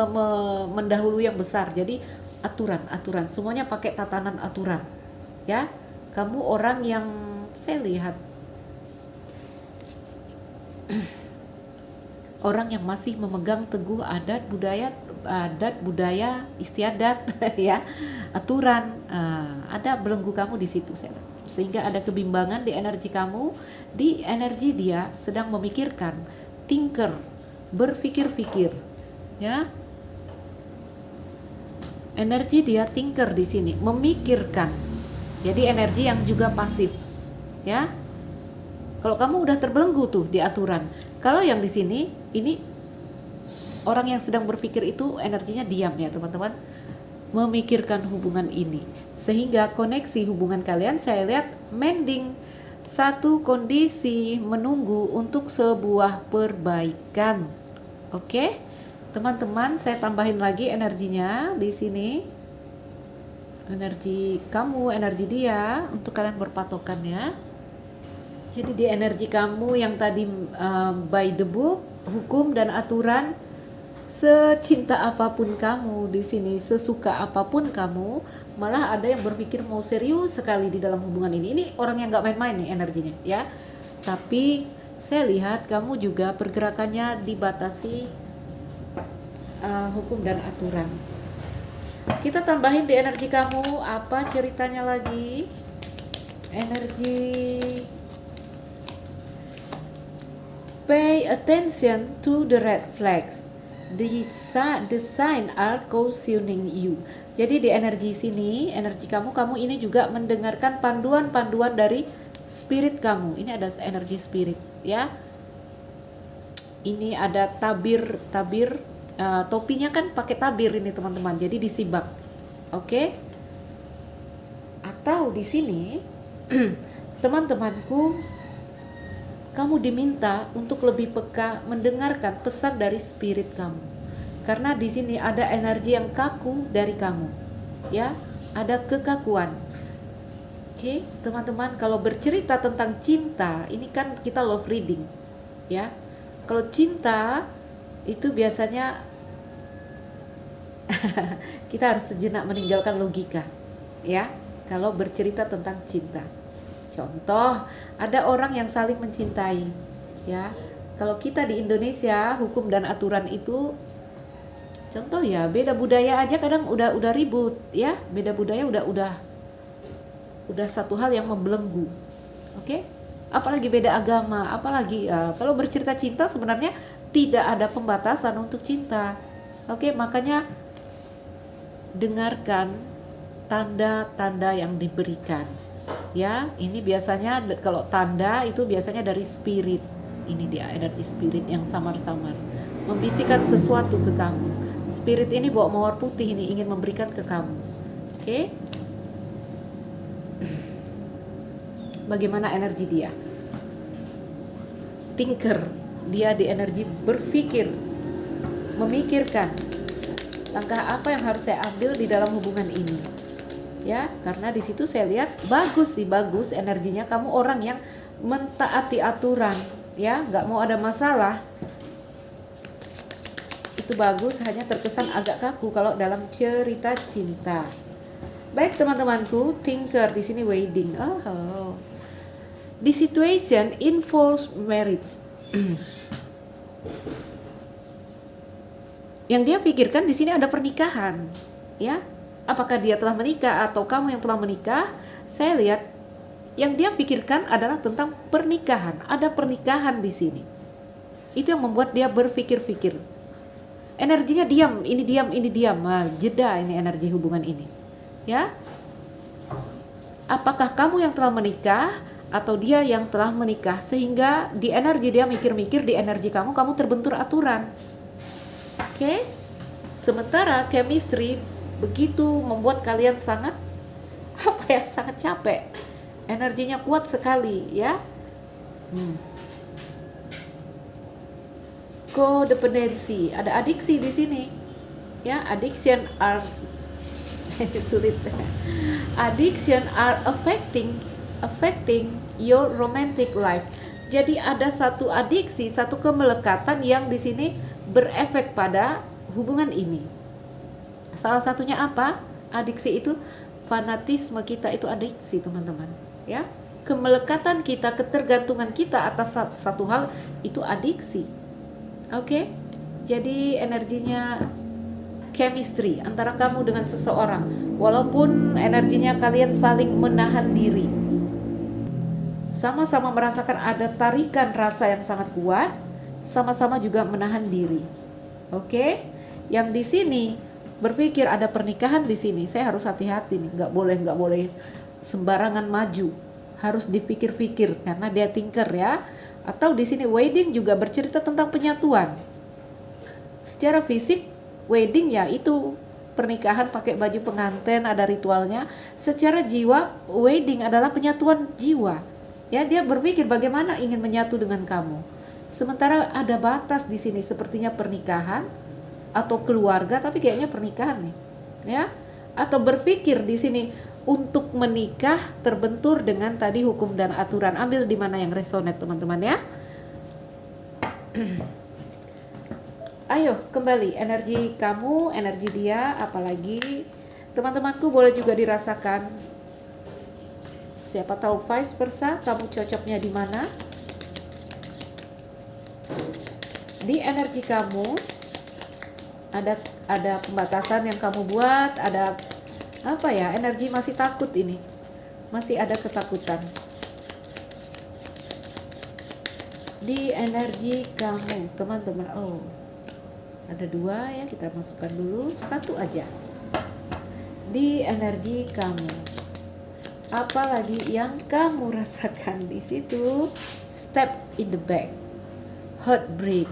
mendahului yang besar. Jadi aturan, semuanya pakai tatanan aturan. Ya, kamu orang yang saya lihat orang yang masih memegang teguh adat budaya istiadat ya, aturan. Ada belenggu kamu di situ, sehingga ada kebimbangan di energi kamu. Di energi dia sedang memikirkan, thinker, berpikir-pikir ya. Energi dia thinker di sini, memikirkan. Jadi energi yang juga pasif ya. Kalau kamu udah terbelenggu tuh di aturan. Kalau yang di sini ini orang yang sedang berpikir itu energinya diam ya teman-teman, memikirkan hubungan ini, sehingga koneksi hubungan kalian saya lihat mending, satu kondisi menunggu untuk sebuah perbaikan. Oke teman-teman, saya tambahin lagi energinya di sini, energi kamu, energi dia, untuk kalian berpatokan ya. Jadi di energi kamu yang tadi by the book, hukum dan aturan, secinta apapun kamu di sini, sesuka apapun kamu, malah ada yang berpikir mau serius sekali di dalam hubungan ini. Ini orang yang nggak main-main nih energinya ya. Tapi saya lihat kamu juga pergerakannya dibatasi hukum dan aturan. Kita tambahin di energi kamu, apa ceritanya lagi? Energi, pay attention to the red flags. The sign are cautioning you. Jadi di energi sini, energi kamu ini juga mendengarkan panduan-panduan dari spirit kamu. Ini ada energi spirit, ya. Ini ada tabir, topinya kan pakai tabir ini teman-teman. Jadi disibak, oke? Atau di sini, teman-temanku, kamu diminta untuk lebih peka mendengarkan pesan dari spirit kamu. Karena di sini ada energi yang kaku dari kamu, ya, ada kekakuan. Oke, teman-teman, kalau bercerita tentang cinta, ini kan kita love reading, ya. Kalau cinta itu biasanya kita harus sejenak meninggalkan logika, ya. Kalau bercerita tentang cinta, contoh, ada orang yang saling mencintai, ya. Kalau kita di Indonesia, hukum dan aturan itu, contoh ya, beda budaya aja kadang udah ribut, ya. Beda budaya udah satu hal yang membelenggu, oke? Apalagi beda agama, apalagi kalau bercerita cinta sebenarnya tidak ada pembatasan untuk cinta, oke? Makanya dengarkan tanda-tanda yang diberikan, ya. Ini biasanya kalau tanda itu biasanya dari spirit. Ini dia energi spirit yang samar-samar membisikkan sesuatu ke kamu. Spirit ini bawa mawar putih, ini ingin memberikan ke kamu, oke? Bagaimana energi dia? Thinker, dia di energi berpikir, memikirkan langkah apa yang harus saya ambil di dalam hubungan ini, ya. Karena di situ saya lihat bagus energinya. Kamu orang yang mentaati aturan, ya, nggak mau ada masalah. Itu bagus, hanya terkesan agak kaku kalau dalam cerita cinta. Baik teman-temanku, thinker di sini wedding. The situation involves marriage. Yang dia pikirkan di sini ada pernikahan, ya. Apakah dia telah menikah atau kamu yang telah menikah? Saya lihat yang dia pikirkan adalah tentang pernikahan. Ada pernikahan di sini. Itu yang membuat dia berpikir-pikir. Energinya diam, ini diam, ini diam. Jeda ini energi hubungan ini, ya. Apakah kamu yang telah menikah atau dia yang telah menikah, sehingga di energi dia mikir-mikir, di energi kamu terbentur aturan, oke? Sementara chemistry begitu membuat kalian sangat sangat capek, energinya kuat sekali, ya. Codependency, ada adiksi di sini, ya. Addiction are sulit. Addiction are affecting your romantic life. Jadi ada satu adiksi, satu kemelekatan yang di sini berefek pada hubungan ini. Salah satunya apa? Adiksi itu fanatisme kita, itu adiksi teman-teman, ya. Kemelekatan kita, ketergantungan kita atas satu hal itu adiksi, oke? Jadi energinya chemistry antara kamu dengan seseorang, walaupun energinya kalian saling menahan diri, sama-sama merasakan ada tarikan rasa yang sangat kuat, sama-sama juga menahan diri, oke? Yang di sini berpikir ada pernikahan di sini, saya harus hati-hati nih, nggak boleh sembarangan maju, harus dipikir-pikir karena dia thinker, ya. Atau di sini wedding juga bercerita tentang penyatuan. Secara fisik wedding ya itu pernikahan pakai baju pengantin, ada ritualnya. Secara jiwa wedding adalah penyatuan jiwa, ya. Dia berpikir bagaimana ingin menyatu dengan kamu. Sementara ada batas di sini, sepertinya pernikahan atau keluarga, tapi kayaknya pernikahan nih, ya. Atau berpikir di sini untuk menikah terbentur dengan tadi hukum dan aturan. Ambil di mana yang resonate teman-teman, ya. Ayo kembali energi kamu, energi dia, apalagi teman-temanku boleh juga dirasakan. Siapa tahu vice versa, kamu cocoknya di mana? Di energi kamu ada ada pembatasan yang kamu buat, ada apa ya, energi masih takut ini, masih ada ketakutan di energi kamu teman-teman. Oh, ada dua ya, kita masukkan dulu satu aja. Di energi kamu, apalagi yang kamu rasakan di situ? Step in the back, heartbreak,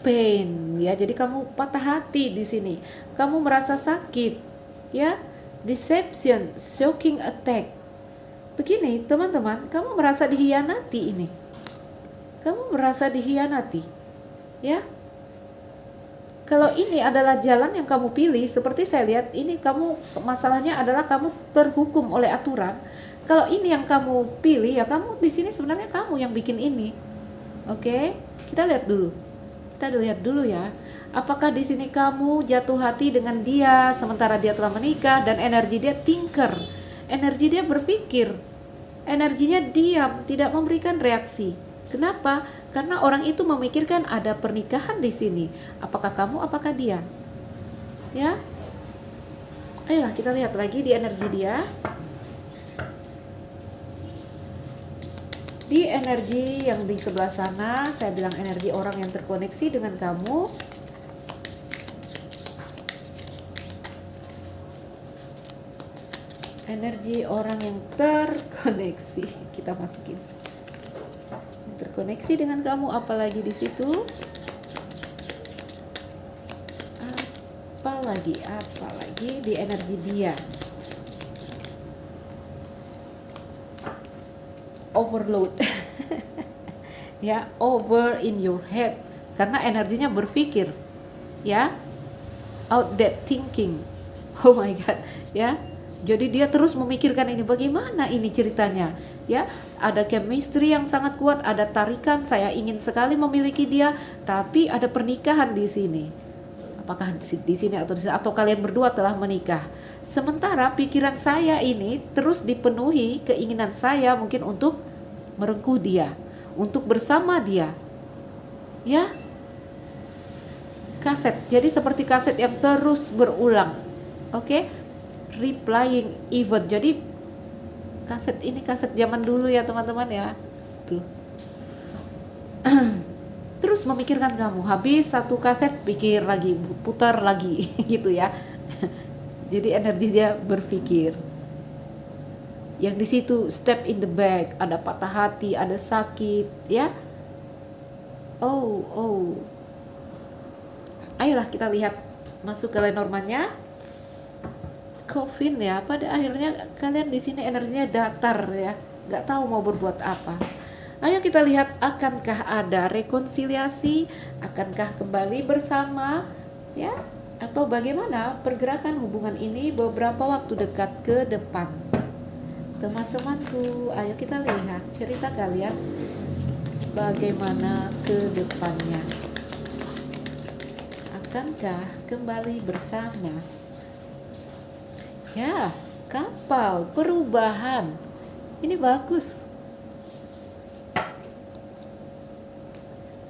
pain ya. Jadi kamu patah hati di sini, kamu merasa sakit ya, deception, shocking attack. Begini teman-teman, kamu merasa dihianati ini, kamu merasa dihianati ya. Kalau ini adalah jalan yang kamu pilih, seperti saya lihat ini kamu, masalahnya adalah kamu terhukum oleh aturan. Kalau ini yang kamu pilih ya, kamu di sini sebenarnya kamu yang bikin ini. Oke, kita lihat dulu. Kita lihat dulu ya. Apakah di sini kamu jatuh hati dengan dia sementara dia telah menikah dan energi dia tinker, energi dia berpikir, energinya diam, tidak memberikan reaksi. Kenapa? Karena orang itu memikirkan ada pernikahan di sini. Apakah kamu, apakah dia? Ya. Ayolah kita lihat lagi di energi dia. Di energi yang di sebelah sana, saya bilang energi orang yang terkoneksi dengan kamu. Energi orang yang terkoneksi, kita masukin. Terkoneksi dengan kamu, apalagi di situ? Apalagi di energi dia. Overload. Ya, over in your head, karena energinya berpikir. Ya. Out that thinking. Oh my god, ya. Jadi dia terus memikirkan ini, bagaimana ini ceritanya? Ya, ada chemistry yang sangat kuat, ada tarikan, saya ingin sekali memiliki dia, tapi ada pernikahan di sini. Apakah di sini atau kalian berdua telah menikah? Sementara pikiran saya ini terus dipenuhi keinginan saya mungkin untuk merengkuh dia, untuk bersama dia. Ya. Kaset. Jadi seperti kaset yang terus berulang. Oke? Replying event. Jadi kaset ini kaset zaman dulu ya teman-teman ya. Tuh. Terus memikirkan kamu. Habis satu kaset pikir lagi, putar lagi gitu ya. Jadi energi dia berpikir. Yang di situ step in the back, ada patah hati, ada sakit ya. Oh. Ayolah kita lihat masuk ke Lenormandnya. Coffin ya, pada akhirnya kalian di sini energinya datar ya, nggak tahu mau berbuat apa. Ayo kita lihat, akankah ada rekonsiliasi, akankah kembali bersama ya, atau bagaimana pergerakan hubungan ini beberapa waktu dekat ke depan. Teman-temanku, ayo kita lihat cerita kalian bagaimana ke depannya. Akankah kembali bersama? Ya, kapal, perubahan. Ini bagus.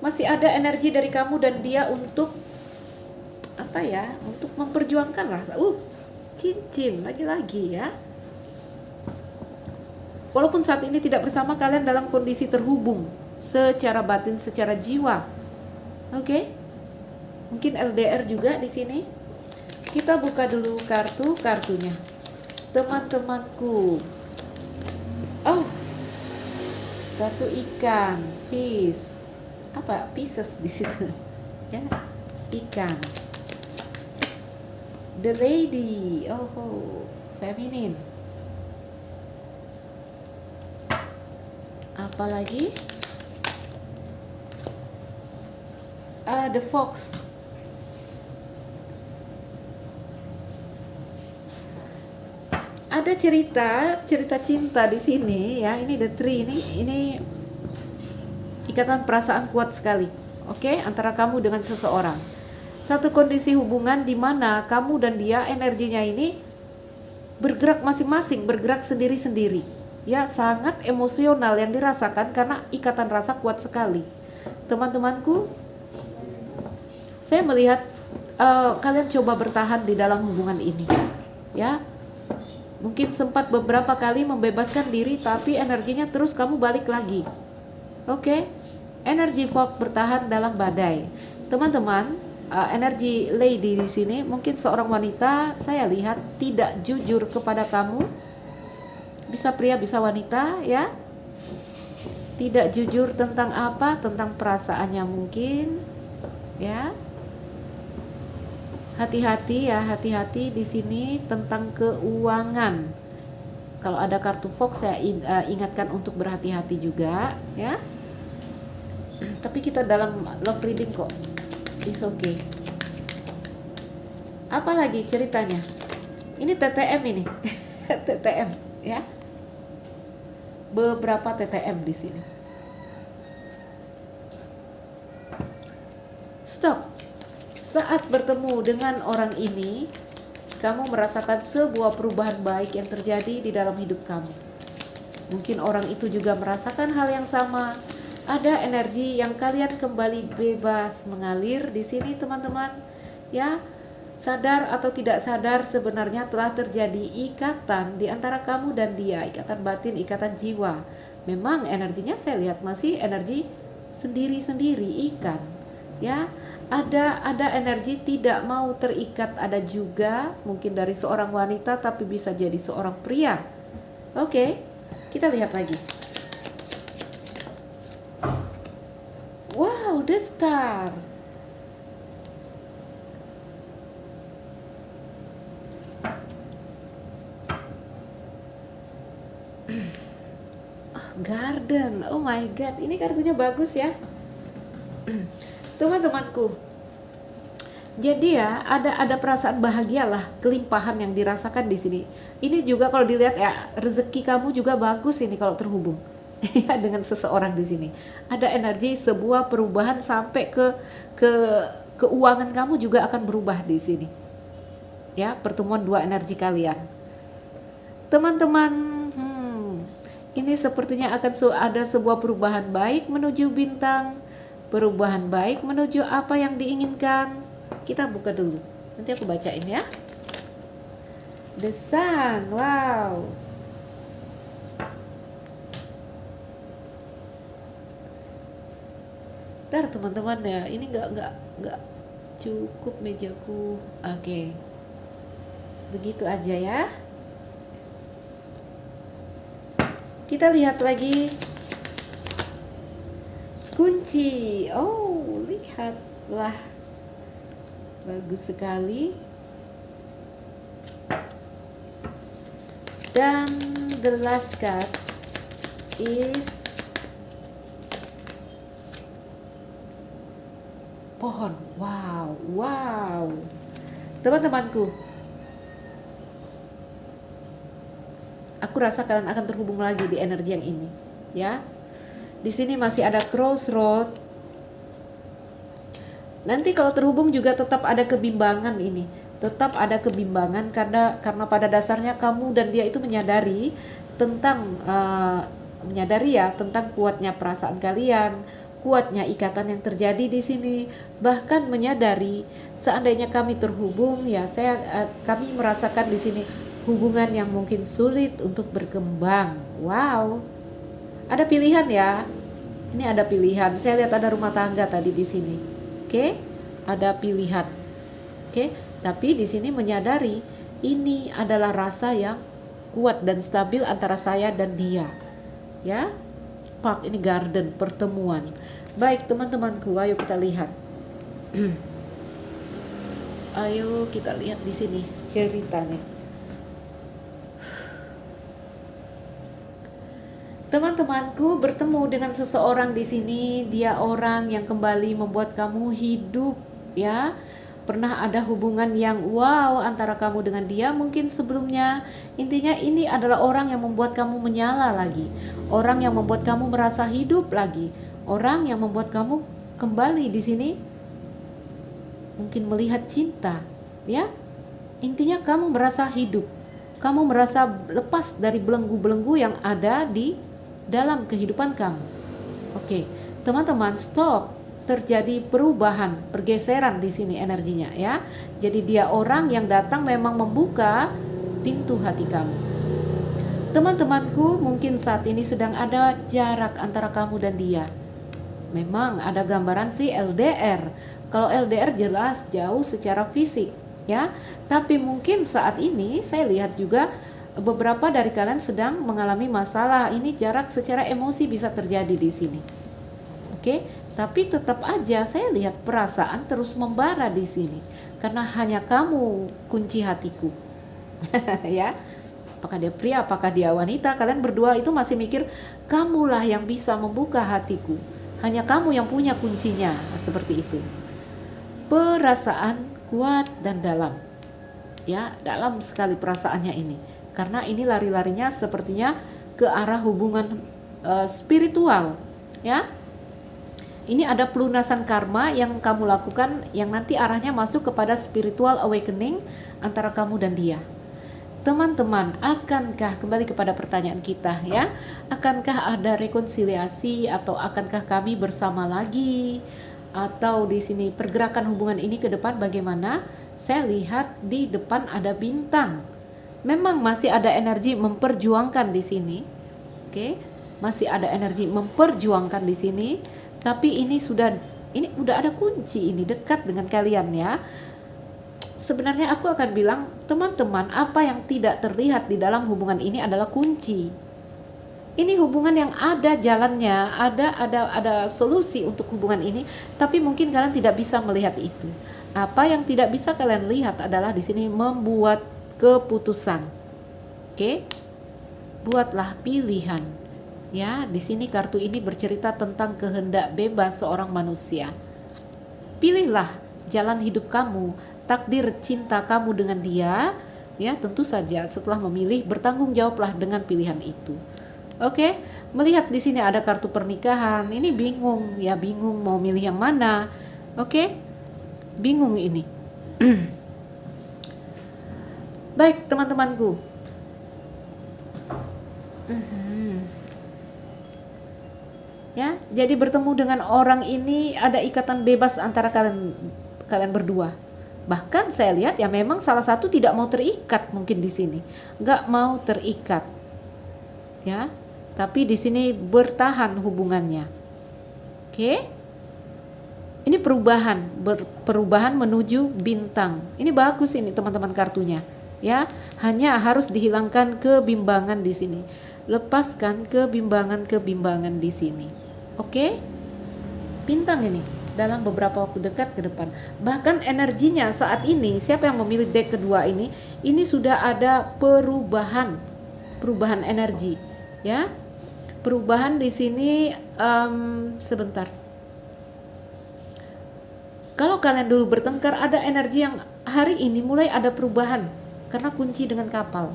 Masih ada energi dari kamu dan dia untuk apa ya? Untuk memperjuangkan rasa. Cincin lagi-lagi ya. Walaupun saat ini tidak bersama, kalian dalam kondisi terhubung secara batin, secara jiwa. Oke? Mungkin LDR juga di sini. Kita buka dulu kartunya. Teman-temanku. Oh. Kartu ikan, fish. Apa? Pieces di situ. Ya. Ikan. The lady. Oh, feminine. Apalagi? The fox. Ada cerita cinta di sini ya. Ini the tree, ini ikatan perasaan kuat sekali. Oke, antara kamu dengan seseorang. Satu kondisi hubungan di mana kamu dan dia energinya ini bergerak masing-masing, bergerak sendiri-sendiri. Ya, sangat emosional yang dirasakan karena ikatan rasa kuat sekali. Teman-temanku, saya melihat kalian coba bertahan di dalam hubungan ini, ya. Mungkin sempat beberapa kali membebaskan diri, tapi energinya terus kamu balik lagi. Oke, energi fog bertahan dalam badai. Teman-teman, energi lady di sini mungkin seorang wanita saya lihat tidak jujur kepada kamu. Bisa pria, bisa wanita, ya. Tidak jujur tentang apa? Tentang perasaannya mungkin, ya. Hati-hati ya, hati-hati di sini tentang keuangan. Kalau ada kartu Fox saya ingatkan untuk berhati-hati juga, ya. Tapi kita dalam love reading kok. It's okay. Apalagi ceritanya? Ini TTM ini. TTM, ya. Beberapa TTM di sini. Stop. Saat bertemu dengan orang ini, kamu merasakan sebuah perubahan baik yang terjadi di dalam hidup kamu. Mungkin orang itu juga merasakan hal yang sama. Ada energi yang kalian kembali bebas mengalir di sini, teman-teman. Ya, sadar atau tidak sadar sebenarnya telah terjadi ikatan di antara kamu dan dia, ikatan batin, ikatan jiwa. Memang energinya saya lihat masih energi sendiri-sendiri, ikan. Ya, ada energi tidak mau terikat, ada juga mungkin dari seorang wanita tapi bisa jadi seorang pria. Oke, kita lihat lagi. Wow, the star. Garden, oh my god, ini kartunya bagus ya. Teman-temanku, jadi ya ada perasaan bahagia lah, kelimpahan yang dirasakan di sini. Ini juga kalau dilihat ya, rezeki kamu juga bagus ini kalau terhubung ya dengan seseorang di sini. Ada energi sebuah perubahan sampai ke keuangan kamu juga akan berubah di sini. Ya, pertemuan dua energi kalian. Teman-teman, ini sepertinya akan ada sebuah perubahan baik menuju bintang. Perubahan baik menuju apa yang diinginkan. Kita buka dulu, nanti aku bacain ya. The Sun, wow. Ntar teman-teman ya, ini nggak cukup mejaku. Oke. Begitu aja ya. Kita lihat lagi. Kunci. Oh, lihatlah. Bagus sekali. Dan the last card is pohon. Wow, wow. Teman-temanku, aku rasa kalian akan terhubung lagi di energi yang ini, ya. Di sini masih ada crossroad. Nanti kalau terhubung juga tetap ada kebimbangan ini. Tetap ada kebimbangan karena pada dasarnya kamu dan dia itu menyadari tentang tentang kuatnya perasaan kalian, kuatnya ikatan yang terjadi di sini. Bahkan menyadari seandainya kami terhubung ya, kami merasakan di sini hubungan yang mungkin sulit untuk berkembang. Wow. Ada pilihan ya. Ini ada pilihan. Saya lihat ada rumah tangga tadi di sini. Oke? Ada pilihan. Oke? Tapi di sini menyadari ini adalah rasa yang kuat dan stabil antara saya dan dia. Ya? Park ini garden, pertemuan. Baik, teman-temanku, ayo kita lihat. Ayo kita lihat di sini ceritanya. Teman-temanku, bertemu dengan seseorang di sini, dia orang yang kembali membuat kamu hidup, ya. Pernah ada hubungan yang wow antara kamu dengan dia mungkin sebelumnya. Intinya ini adalah orang yang membuat kamu menyala lagi, orang yang membuat kamu merasa hidup lagi, orang yang membuat kamu kembali di sini mungkin melihat cinta, ya. Intinya kamu merasa hidup, kamu merasa lepas dari belenggu-belenggu yang ada di dalam kehidupan kamu. Oke, teman-teman, stop. terjadi perubahan, pergeseran di sini energinya ya. Jadi dia orang yang datang memang membuka pintu hati kamu. Teman-temanku, mungkin saat ini sedang ada jarak antara kamu dan dia. Memang ada gambaran sih LDR. Kalau LDR jelas jauh secara fisik ya. Tapi mungkin saat ini saya lihat juga beberapa dari kalian sedang mengalami masalah. Ini jarak secara emosi bisa terjadi di sini. Oke, tapi tetap aja saya lihat perasaan terus membara di sini. Karena hanya kamu kunci hatiku. Ya. Apakah dia pria, apakah dia wanita, kalian berdua itu masih mikir kamulah yang bisa membuka hatiku. Hanya kamu yang punya kuncinya, seperti itu. Perasaan kuat dan dalam. Ya, dalam sekali perasaannya ini. Karena ini lari-larinya sepertinya ke arah hubungan spiritual, ya. Ini ada pelunasan karma yang kamu lakukan yang nanti arahnya masuk kepada spiritual awakening antara kamu dan dia. Teman-teman, akankah kembali kepada pertanyaan kita ya? Akankah ada rekonsiliasi atau akankah kami bersama lagi? Atau di sini pergerakan hubungan ini ke depan bagaimana? Saya lihat di depan ada bintang. Memang masih ada energi memperjuangkan di sini. Oke, masih ada energi memperjuangkan di sini, tapi ini udah ada kunci ini dekat dengan kalian ya. Sebenarnya aku akan bilang, teman-teman, apa yang tidak terlihat di dalam hubungan ini adalah kunci. Ini hubungan yang ada jalannya, ada solusi untuk hubungan ini, tapi mungkin kalian tidak bisa melihat itu. Apa yang tidak bisa kalian lihat adalah di sini membuat keputusan. Oke? Buatlah pilihan. Ya, di sini kartu ini bercerita tentang kehendak bebas seorang manusia. Pilihlah jalan hidup kamu, takdir cinta kamu dengan dia, ya tentu saja setelah memilih bertanggung jawablah dengan pilihan itu. Oke, melihat di sini ada kartu pernikahan, ini bingung mau milih yang mana. Oke, bingung ini. Baik teman-temanku. Ya, jadi bertemu dengan orang ini ada ikatan bebas antara kalian berdua. Bahkan saya lihat ya memang salah satu tidak mau terikat mungkin di sini, nggak mau terikat, ya. Tapi di sini bertahan hubungannya. Oke, ini perubahan menuju bintang. Ini bagus ini teman-teman kartunya, ya. Hanya harus dihilangkan kebimbangan di sini, lepaskan kebimbangan di sini. Oke, bintang ini. Dalam beberapa waktu dekat ke depan. Bahkan energinya saat ini, siapa yang memilih deck kedua ini sudah ada perubahan energi, ya. Perubahan di sini sebentar. Kalau kalian dulu bertengkar, ada energi yang hari ini mulai ada perubahan karena kunci dengan kapal.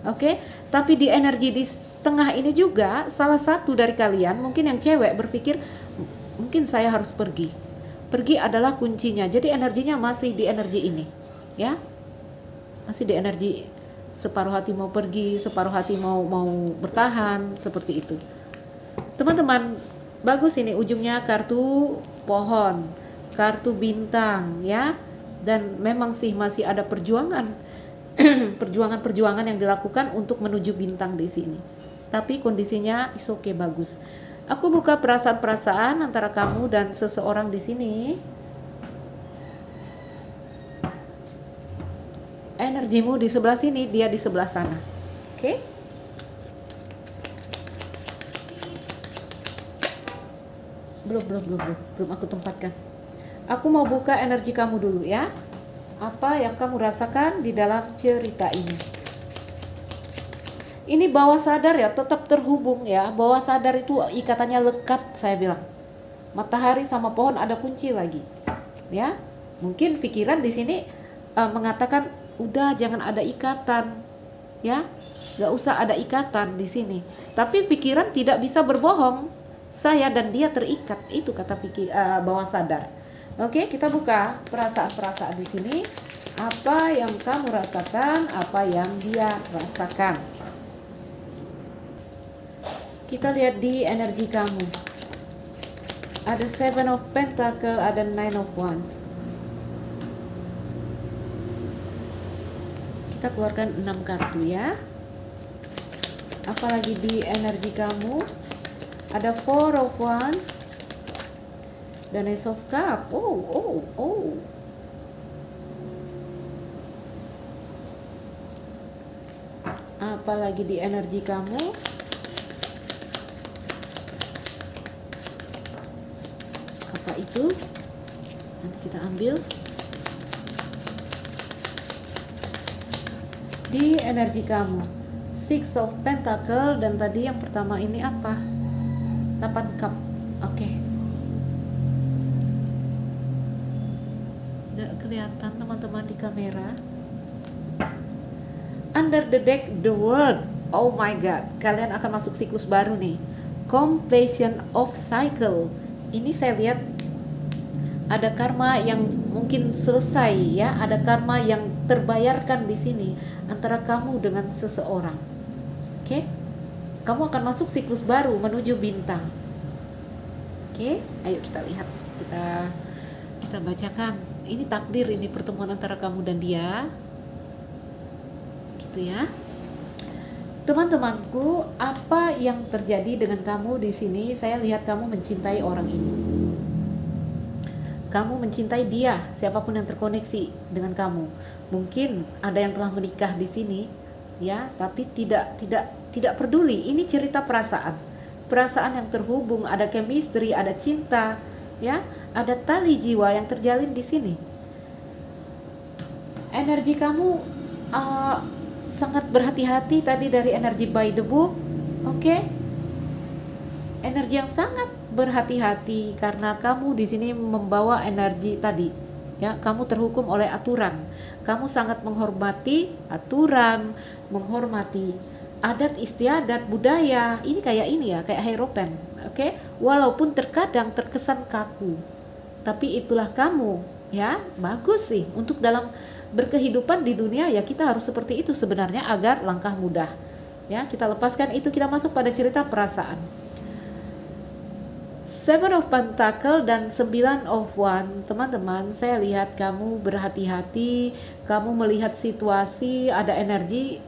Oke, tapi di energi di tengah ini juga salah satu dari kalian, mungkin yang cewek berpikir mungkin saya harus pergi. Pergi adalah kuncinya. Jadi energinya masih di energi ini, ya. Masih di energi separuh hati mau pergi, separuh hati mau bertahan, seperti itu. Teman-teman, bagus ini ujungnya kartu pohon, kartu bintang, ya. Dan memang sih masih ada perjuangan. Perjuangan yang dilakukan untuk menuju bintang di sini. Tapi kondisinya is okay, bagus. Aku buka perasaan-perasaan antara kamu dan seseorang di sini. Energimu di sebelah sini, dia di sebelah sana. Oke? Belum aku tempatkan. Aku mau buka energi kamu dulu ya. Apa yang kamu rasakan di dalam cerita ini? Ini bawah sadar ya, tetap terhubung ya. Bawah sadar itu ikatannya lekat, saya bilang. Matahari sama pohon ada kunci lagi, ya. Mungkin pikiran di sini mengatakan udah jangan ada ikatan, ya, nggak usah ada ikatan di sini. Tapi pikiran tidak bisa berbohong. Saya dan dia terikat, itu kata bawah sadar. Oke, kita buka perasaan-perasaan di sini. Apa yang kamu rasakan, apa yang dia rasakan. Kita lihat di energi kamu. Ada Seven of Pentacle, ada Nine of Wands. Kita keluarkan 6 kartu ya. Apalagi di energi kamu, ada Four of Wands dan Ace of Cup. Apalagi di energi kamu, apa itu? Nanti kita ambil. Di energi kamu, Six of Pentacle, dan tadi yang pertama ini apa? 8 cup. Oke. Udah kelihatan teman-teman di kamera. Under the deck, the world. Oh my god, kalian akan masuk siklus baru nih. Completion of cycle. Ini saya lihat ada karma yang mungkin selesai ya, ada karma yang terbayarkan di sini antara kamu dengan seseorang. Oke? Kamu akan masuk siklus baru menuju bintang. Oke? Ayo kita lihat. Kita bacakan. Ini takdir, ini pertemuan antara kamu dan dia. Gitu ya. Teman-temanku, apa yang terjadi dengan kamu di sini? Saya lihat kamu mencintai orang ini. Kamu mencintai dia, siapapun yang terkoneksi dengan kamu. Mungkin ada yang telah menikah di sini, ya, tapi tidak peduli. Ini cerita perasaan, perasaan yang terhubung, ada chemistry, ada cinta, ya, ada tali jiwa yang terjalin di sini. Energi kamu sangat berhati-hati tadi dari energi by the book, oke? Energi yang sangat berhati-hati karena kamu di sini membawa energi tadi, ya. Kamu terhukum oleh aturan. Kamu sangat menghormati aturan, menghormati adat istiadat budaya. Ini kayak ini ya, kayak Hierophant, oke? Walaupun terkadang terkesan kaku, tapi itulah kamu, ya. Bagus sih untuk dalam berkehidupan di dunia, ya. Kita harus seperti itu sebenarnya agar langkah mudah, ya. Kita lepaskan itu, kita masuk pada cerita perasaan. Seven of Pentacle dan 9 of Wands. Teman-teman, saya lihat kamu berhati-hati, kamu melihat situasi, ada energi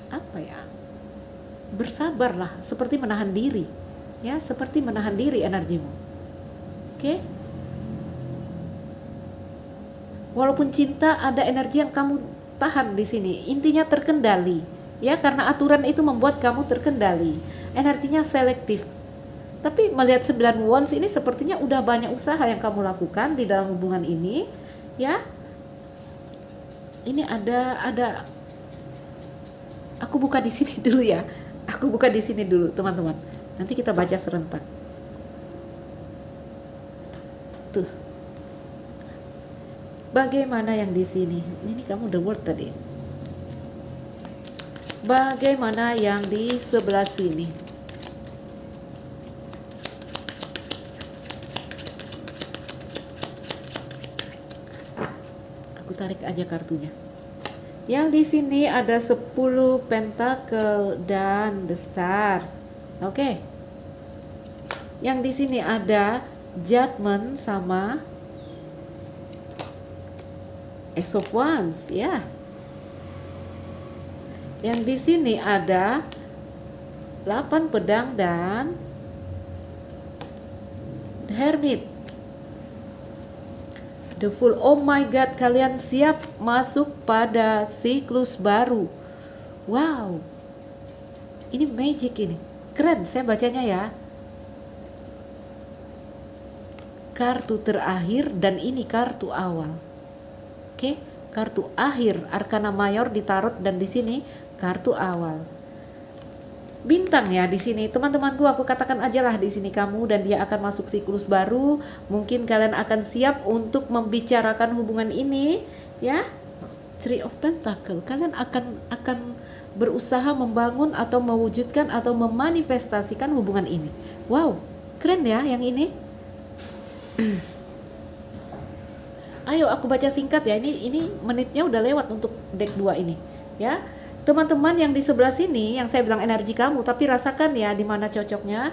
apa ya? Bersabarlah, seperti menahan diri. Ya, seperti menahan diri energimu. Oke? Walaupun cinta, ada energi yang kamu tahan di sini. Intinya terkendali, ya, karena aturan itu membuat kamu terkendali. Energinya selektif. Tapi melihat 9 wands ini sepertinya udah banyak usaha yang kamu lakukan di dalam hubungan ini, ya. Ini ada aku buka di sini dulu ya. Aku buka di sini dulu, teman-teman. Nanti kita baca serentak. Tuh. Bagaimana yang di sini? Ini kamu the word tadi. Bagaimana yang di sebelah sini? Tarik aja kartunya. Yang di sini ada 10 pentacle dan the star. Oke. Yang di sini ada judgment sama Ace of Wands, ya. Yang di sini ada 8 pedang dan the Hermit. The Fool. Oh my god, kalian siap masuk pada siklus baru. Wow. Ini magic ini. Keren saya bacanya ya. Kartu terakhir dan ini kartu awal. Oke, kartu akhir Arkana Mayor ditarot dan di sini kartu awal. Bintang ya di sini, teman-temanku, aku katakan aja lah di sini kamu dan dia akan masuk siklus baru. Mungkin kalian akan siap untuk membicarakan hubungan ini, ya. Three of Pentacle, kalian akan berusaha membangun atau mewujudkan atau memanifestasikan hubungan ini. Wow, keren ya yang ini. Ayo aku baca singkat ya. Ini menitnya udah lewat untuk deck 2 ini, ya. Teman-teman yang di sebelah sini, yang saya bilang energi kamu, tapi rasakan ya di mana cocoknya.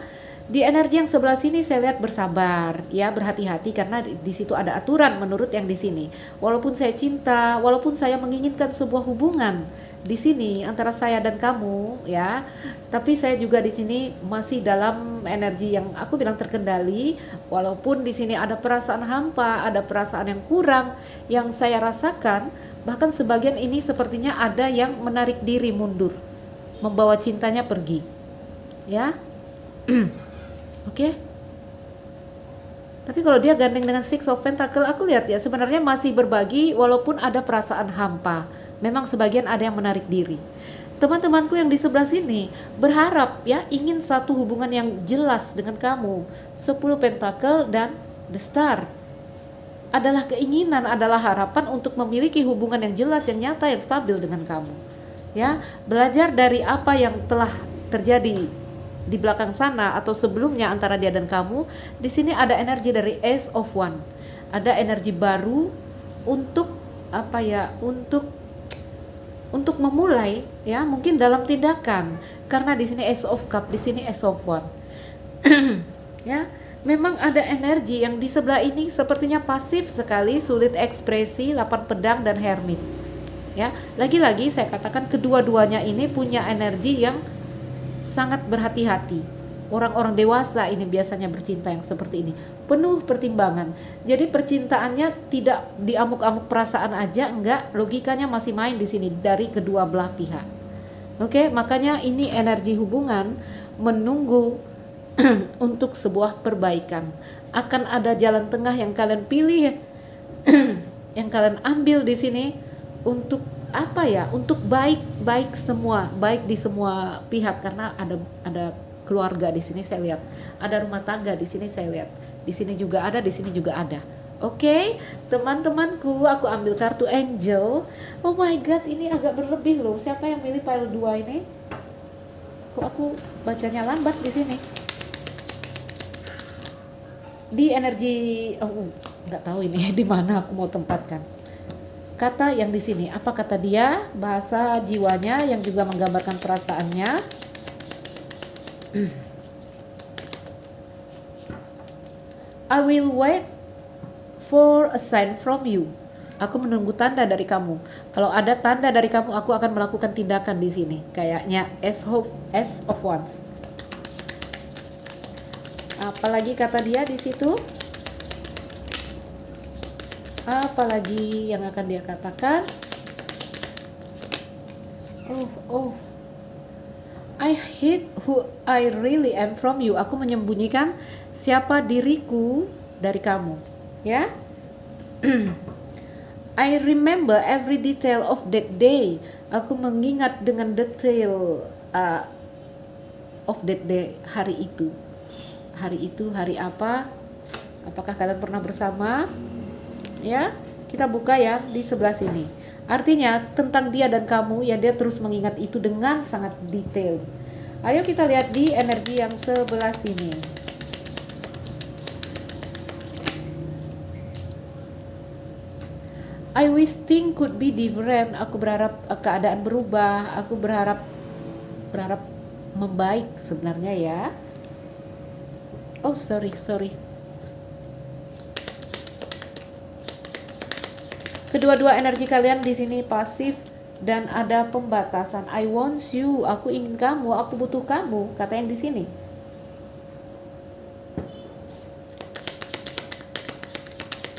Di energi yang sebelah sini saya lihat bersabar, ya, berhati-hati karena di situ ada aturan menurut yang di sini. Walaupun saya cinta, walaupun saya menginginkan sebuah hubungan di sini antara saya dan kamu, ya, tapi saya juga di sini masih dalam energi yang aku bilang terkendali. Walaupun di sini ada perasaan hampa, ada perasaan yang kurang yang saya rasakan, bahkan sebagian ini sepertinya ada yang menarik diri mundur, membawa cintanya pergi, ya. Oke. Tapi kalau dia gandeng dengan Six of Pentacle, aku lihat ya sebenarnya masih berbagi walaupun ada perasaan hampa. Memang sebagian ada yang menarik diri. Teman-temanku yang di sebelah sini berharap ya ingin satu hubungan yang jelas dengan kamu. 10 Pentacle dan The Star. Adalah keinginan, adalah harapan untuk memiliki hubungan yang jelas, yang nyata, yang stabil dengan kamu. Ya, belajar dari apa yang telah terjadi di belakang sana atau sebelumnya antara dia dan kamu. Di sini ada energi dari Ace of One. Ada energi baru untuk apa ya? Untuk memulai ya, mungkin dalam tindakan. Karena di sini Ace of Cup, di sini Ace of One. Ya, memang ada energi yang di sebelah ini sepertinya pasif sekali, sulit ekspresi, 8 pedang dan Hermit. Ya, lagi-lagi saya katakan kedua-duanya ini punya energi yang sangat berhati-hati. Orang-orang dewasa ini biasanya bercinta yang seperti ini, penuh pertimbangan. Jadi percintaannya tidak diamuk-amuk perasaan aja, enggak, logikanya masih main di sini dari kedua belah pihak. Oke, makanya ini energi hubungan menunggu untuk sebuah perbaikan. Akan ada jalan tengah yang kalian pilih, yang kalian ambil di sini untuk apa ya, untuk baik semua, baik di semua pihak. Karena ada keluarga di sini saya lihat, ada rumah tangga di sini saya lihat, di sini juga ada, di sini juga ada. Oke, teman-temanku, aku ambil kartu Angel. Oh my god, ini agak berlebih loh. Siapa yang milih pile 2 ini? Kok aku bacanya lambat di sini? Di energi, nggak tahu ini di mana aku mau tempatkan. Kata yang di sini, apa kata dia? Bahasa jiwanya yang juga menggambarkan perasaannya. I will wait for a sign from you. Aku menunggu tanda dari kamu. Kalau ada tanda dari kamu, aku akan melakukan tindakan di sini. Kayaknya Ace of Wands. Apalagi kata dia di situ? Apalagi yang akan dia katakan? I hid who I really am from you. Aku menyembunyikan siapa diriku dari kamu, ya. I remember every detail of that day. Aku mengingat dengan detail of that day, hari itu. Hari itu hari apa? Apakah kalian pernah bersama? Ya, kita buka ya di sebelah sini. Artinya tentang dia dan kamu ya, dia terus mengingat itu dengan sangat detail. Ayo kita lihat di energi yang sebelah sini. I wish things could be different. Aku berharap keadaan berubah. Aku berharap membaik sebenarnya ya. Oh sorry. Kedua-dua energi kalian di sini pasif dan ada pembatasan. I want you, aku ingin kamu, aku butuh kamu, kata yang di sini.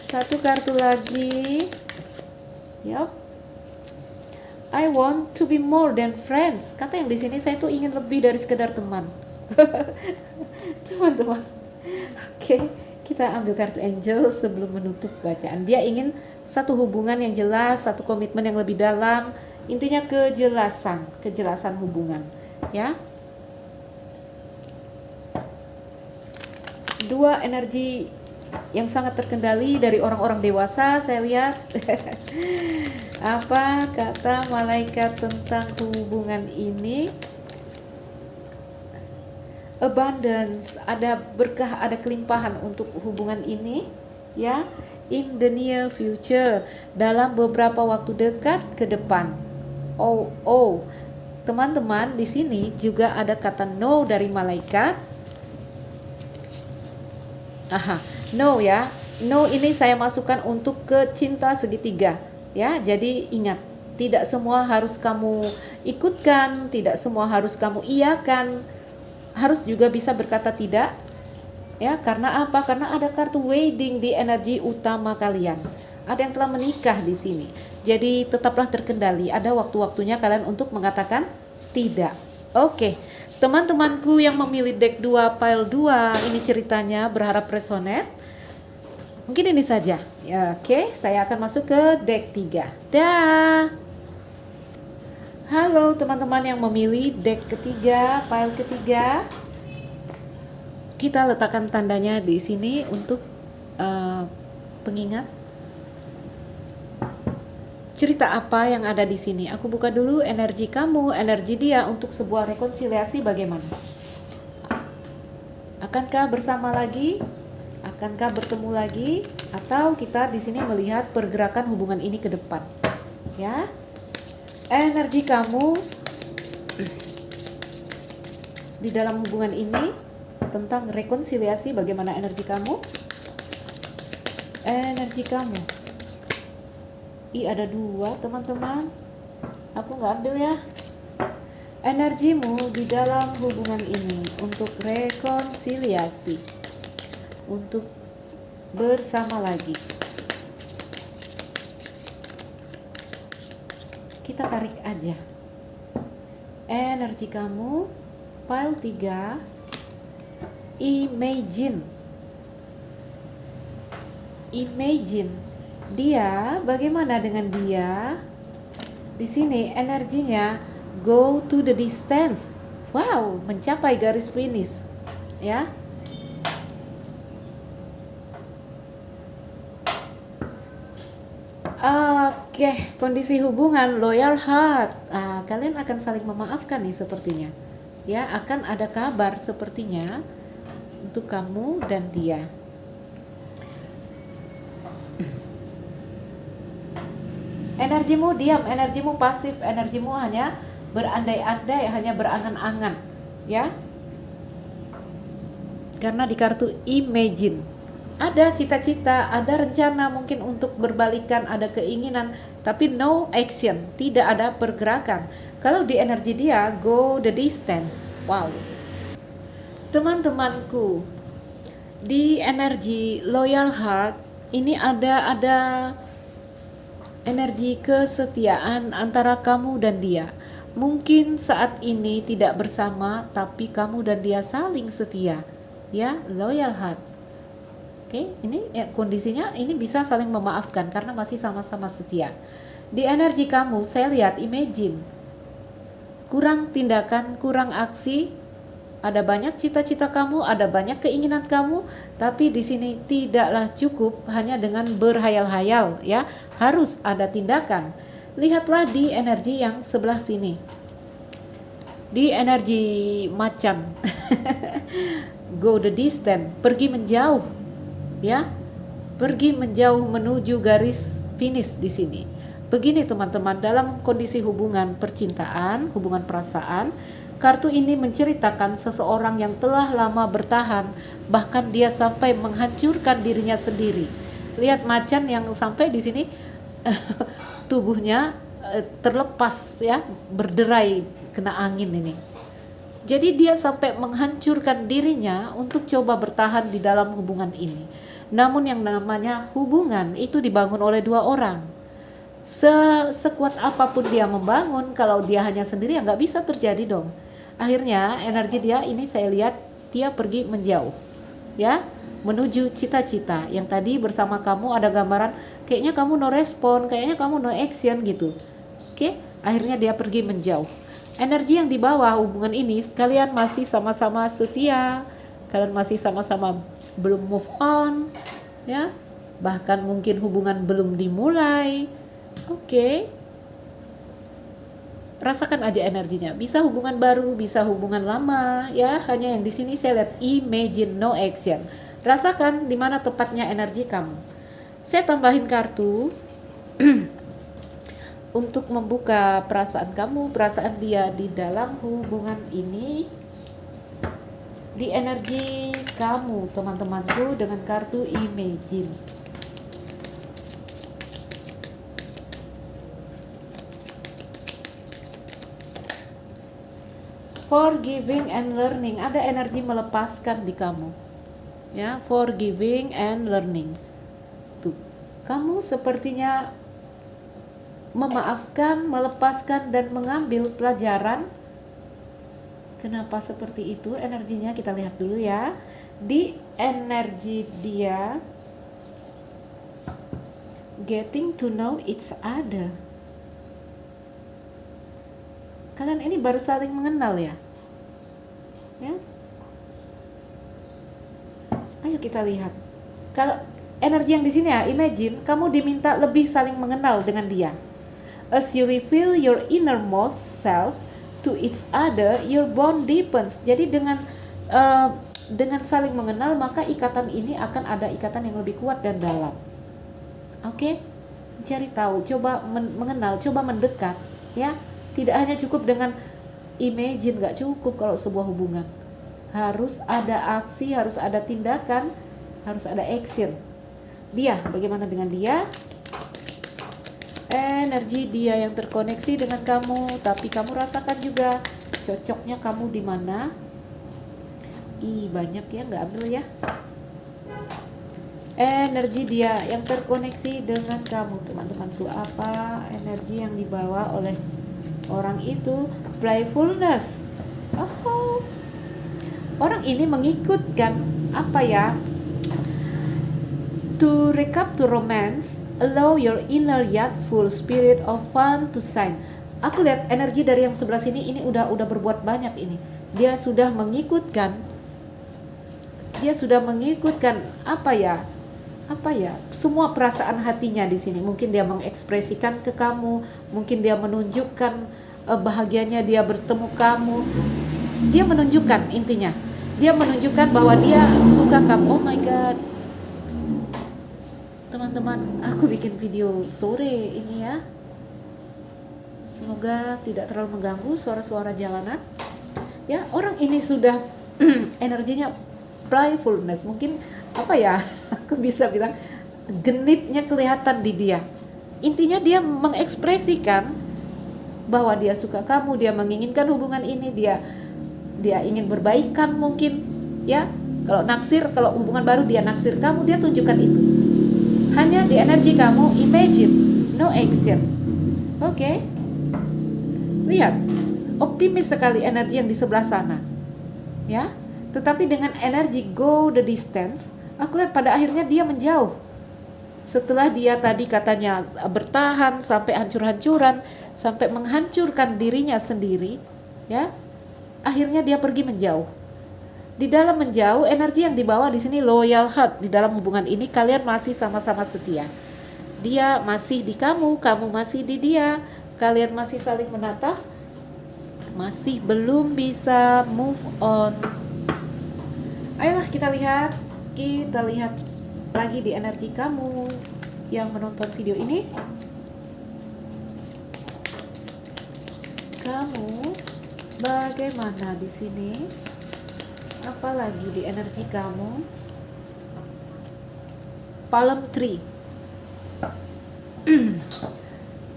Satu kartu lagi. Yup. I want to be more than friends. Kata yang di sini, saya tuh ingin lebih dari sekedar teman. Teman-teman. Oke, kita ambil kartu Angel sebelum menutup bacaan. Dia ingin satu hubungan yang jelas, satu komitmen yang lebih dalam, intinya kejelasan hubungan, ya. Dua energi yang sangat terkendali dari orang-orang dewasa saya lihat. Apa kata malaikat tentang hubungan ini? Abundance, ada berkah, ada kelimpahan untuk hubungan ini, ya. In the near future, dalam beberapa waktu dekat ke depan. Teman-teman, di sini juga ada kata no dari malaikat. Aha, no ya. No ini saya masukkan untuk ke cinta segitiga. Ya, jadi ingat, tidak semua harus kamu ikutkan, tidak semua harus kamu iyakan. Harus juga bisa berkata tidak. Ya, karena apa? Karena ada kartu wedding di energi utama kalian. Ada yang telah menikah di sini. Jadi tetaplah terkendali. Ada waktu-waktunya kalian untuk mengatakan tidak. Oke. Teman-temanku yang memilih deck 2 pile 2, ini ceritanya, berharap resonate. Mungkin ini saja. Ya, oke, saya akan masuk ke deck 3. Dah. Halo teman-teman yang memilih deck ketiga, pile ketiga. Kita letakkan tandanya di sini untuk pengingat. Cerita apa yang ada di sini? Aku buka dulu energi kamu, energi dia untuk sebuah rekonsiliasi bagaimana? Akankah bersama lagi? Akankah bertemu lagi? Atau kita di sini melihat pergerakan hubungan ini ke depan? Ya. Energi kamu di dalam hubungan ini tentang rekonsiliasi, bagaimana energi kamu? Energi kamu. Ada 2 teman-teman. Aku nggak ambil ya. Energimu di dalam hubungan ini untuk rekonsiliasi, untuk bersama lagi. Kita tarik aja. Energi kamu, pile 3, imagine. Dia, bagaimana dengan dia? Di sini energinya go to the distance. Wow, mencapai garis finish. Ya. Oke, kondisi hubungan loyal heart. Kalian akan saling memaafkan nih sepertinya. Ya, akan ada kabar sepertinya untuk kamu dan dia. Energimu diam, energimu pasif, energimu hanya berandai-andai, hanya berangan-angan, ya. Karena di kartu imagine ada cita-cita, ada rencana mungkin untuk berbalikan, ada keinginan, tapi no action, tidak ada pergerakan. Kalau di energi dia go the distance. Wow. Teman-temanku, di energi loyal heart ini ada energi kesetiaan antara kamu dan dia. Mungkin saat ini tidak bersama, tapi kamu dan dia saling setia. Ya, loyal heart. Oke, ini kondisinya ini bisa saling memaafkan karena masih sama-sama setia. Di energi kamu, saya lihat imagine. Kurang tindakan, kurang aksi. Ada banyak cita-cita kamu, ada banyak keinginan kamu, tapi di sini tidaklah cukup hanya dengan berhayal-hayal, ya. Harus ada tindakan. Lihatlah di energi yang sebelah sini. Di energi macan. Go the distance, pergi menjauh, ya. Pergi menjauh menuju garis finish di sini. Begini teman-teman, dalam kondisi hubungan percintaan, hubungan perasaan, kartu ini menceritakan seseorang yang telah lama bertahan, bahkan dia sampai menghancurkan dirinya sendiri. Lihat macan yang sampai di sini tubuhnya terlepas, ya, berderai kena angin ini. Jadi dia sampai menghancurkan dirinya untuk coba bertahan di dalam hubungan ini. Namun yang namanya hubungan itu dibangun oleh 2 orang. Sekuat apapun dia membangun, kalau dia hanya sendiri ya nggak bisa terjadi dong. Akhirnya energi dia ini saya lihat dia pergi menjauh, ya, menuju cita-cita. Yang tadi bersama kamu ada gambaran kayaknya kamu no respon, kayaknya kamu no action gitu. Oke, akhirnya dia pergi menjauh. Energi yang dibawa hubungan ini, kalian masih sama-sama setia, kalian masih sama-sama belum move on, ya, bahkan mungkin hubungan belum dimulai. Oke. Rasakan aja energinya. Bisa hubungan baru, bisa hubungan lama, ya. Hanya yang di sini saya lihat imagine no action. Rasakan di mana tepatnya energi kamu. Saya tambahin kartu untuk membuka perasaan kamu, perasaan dia di dalam hubungan ini. di energi kamu teman-temanku dengan kartu Imagine. Forgiving and learning, ada energi melepaskan di kamu. Ya, forgiving and learning. Tuh, kamu sepertinya memaafkan, melepaskan dan mengambil pelajaran. Kenapa seperti itu energinya? Kita lihat dulu ya. Di energi dia, getting to know each other. Kalian ini baru saling mengenal ya. Ya. Ayo kita lihat. Kalau energi yang di sini ya, imagine kamu diminta lebih saling mengenal dengan dia. As you reveal your innermost self to each other, your bond deepens. Jadi dengan saling mengenal, maka ikatan ini akan ada ikatan yang lebih kuat dan dalam. Oke? Cari tahu, coba mengenal, coba mendekat, ya. Tidak hanya cukup dengan imagine, gak cukup kalau sebuah hubungan. Harus ada aksi, harus ada tindakan, harus ada action. Dia, bagaimana dengan dia? Energi dia yang terkoneksi dengan kamu, tapi kamu rasakan juga cocoknya kamu di mana. Banyak ya, nggak ambil ya. Energi dia yang terkoneksi dengan kamu, teman-temanku. Apa energi yang dibawa oleh orang itu? Playfulness. Orang ini mengikutkan apa ya? To recap to romance, allow your inner yet full spirit of fun to shine. Aku lihat energi dari yang sebelah sini ini udah berbuat banyak ini. Dia sudah mengikutkan apa ya? Semua perasaan hatinya di sini. Mungkin dia mengekspresikan ke kamu, mungkin dia menunjukkan bahagianya dia bertemu kamu. Dia menunjukkan, intinya dia menunjukkan bahwa dia suka kamu. Oh my god, teman-teman, aku bikin video sore ini ya. Semoga tidak terlalu mengganggu suara-suara jalanan. Ya, orang ini sudah energinya playfulness. Mungkin apa ya? Aku bisa bilang genitnya kelihatan di dia. Intinya dia mengekspresikan bahwa dia suka kamu, dia menginginkan hubungan ini, dia ingin berbaikan mungkin, ya. Kalau naksir, kalau hubungan baru dia naksir kamu, dia tunjukkan itu. Hanya di energi kamu, imagine, no action. Oke. Lihat, optimis sekali energi yang di sebelah sana. Ya. Tetapi dengan energi go the distance, aku lihat pada akhirnya dia menjauh. Setelah dia tadi katanya bertahan sampai hancur-hancuran, sampai menghancurkan dirinya sendiri, ya. Akhirnya dia pergi menjauh. Di dalam menjauh, energi yang dibawa di sini loyal heart. Di dalam hubungan ini kalian masih sama-sama setia. Dia masih di kamu, kamu masih di dia. Kalian masih saling menatap, masih belum bisa move on. Ayolah kita lihat lagi di energi kamu yang menonton video ini. Kamu bagaimana di sini? Apalagi di energi kamu? Palm tree.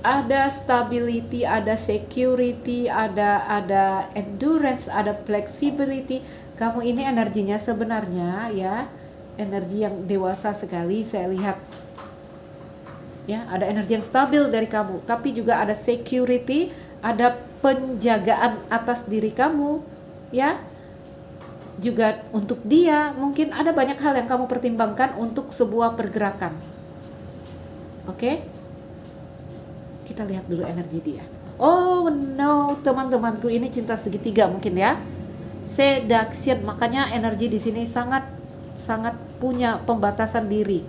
Ada stability, ada security, ada endurance, ada flexibility. Kamu ini energinya sebenarnya ya, energi yang dewasa sekali saya lihat. Ya, ada energi yang stabil dari kamu, tapi juga ada security, ada penjagaan atas diri kamu, ya. Juga untuk dia, mungkin ada banyak hal yang kamu pertimbangkan untuk sebuah pergerakan. Oke? Kita lihat dulu energi dia. Oh no, teman-temanku, ini cinta segitiga mungkin ya. Seduction, makanya energi di sini sangat punya pembatasan diri.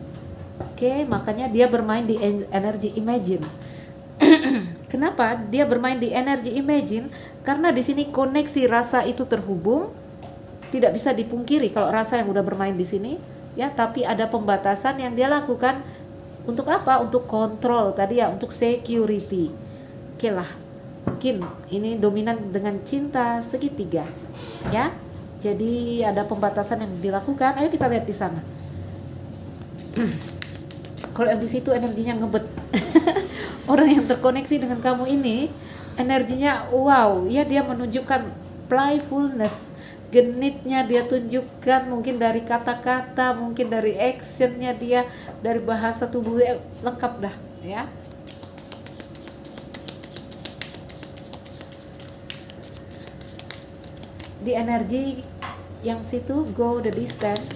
Oke, makanya dia bermain di energi imagine. Kenapa dia bermain di energi imagine? Karena di sini koneksi rasa itu terhubung. Tidak bisa dipungkiri kalau rasa yang udah bermain di sini, ya. Tapi ada pembatasan yang dia lakukan untuk apa? Untuk kontrol tadi ya, untuk security. Oke lah, mungkin ini dominan dengan cinta segitiga, ya. Jadi ada pembatasan yang dilakukan. Ayo kita lihat di sana. Kalau yang di situ energinya ngebet. Orang yang terkoneksi dengan kamu ini energinya wow, ya dia menunjukkan playfulness, genitnya dia tunjukkan, mungkin dari kata-kata, mungkin dari actionnya dia, dari bahasa tubuhnya, lengkap dah ya. Di energi yang situ, go the distance,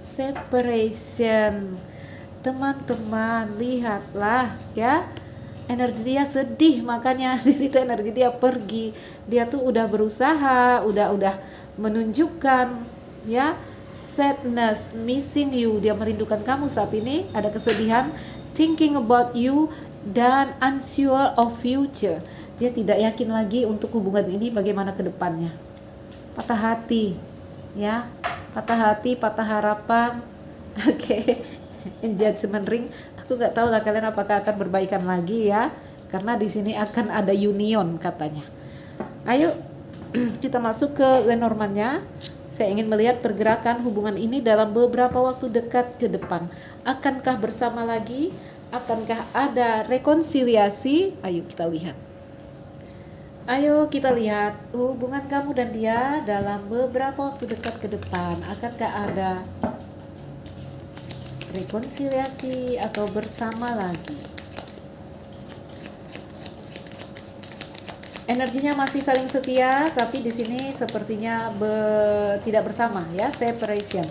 separation. Teman-teman lihatlah ya, energi dia sedih, makanya di situ energi dia pergi. Dia tuh udah berusaha, udah menunjukkan ya, sadness, missing you, dia merindukan kamu saat ini, ada kesedihan, thinking about you, dan unsure of future. Dia tidak yakin lagi untuk hubungan ini bagaimana ke depannya. Patah hati ya, patah hati, patah harapan. Oke. In judgment ring, aku nggak tahu lah kalian apakah akan berbaikan lagi ya, karena di sini akan ada union katanya. Ayo kita masuk ke Lenormandnya. Saya ingin melihat pergerakan hubungan ini dalam beberapa waktu dekat ke depan. Akankah bersama lagi? Akankah ada rekonsiliasi? Ayo kita lihat. Ayo kita lihat hubungan kamu dan dia dalam beberapa waktu dekat ke depan. Akankah ada rekonsiliasi atau bersama lagi? Energinya masih saling setia, tapi di sini sepertinya tidak bersama ya, separation.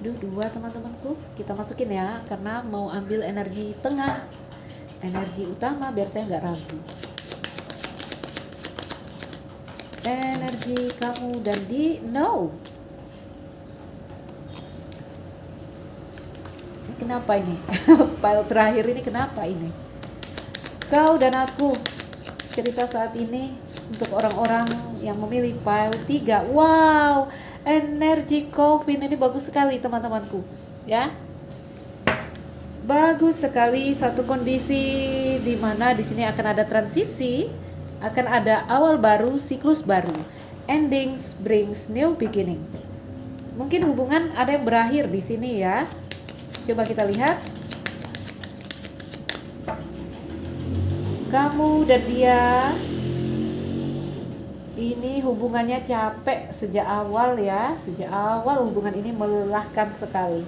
Dua teman-temanku, kita masukin ya, karena mau ambil energi tengah, energi utama biar saya nggak ragu. Energi kamu dan di no. Ini kenapa ini? Pile terakhir ini kenapa ini? Kau dan aku. Cerita saat ini untuk orang-orang yang memilih pile 3. Wow, energi Coffin ini bagus sekali teman-temanku, ya. Bagus sekali, satu kondisi di mana di sini akan ada transisi, akan ada awal baru, siklus baru. Endings brings new beginning. Mungkin hubungan ada yang berakhir di sini ya. Coba kita lihat. Kamu dan dia ini hubungannya capek sejak awal ya. Sejak awal hubungan ini melelahkan sekali.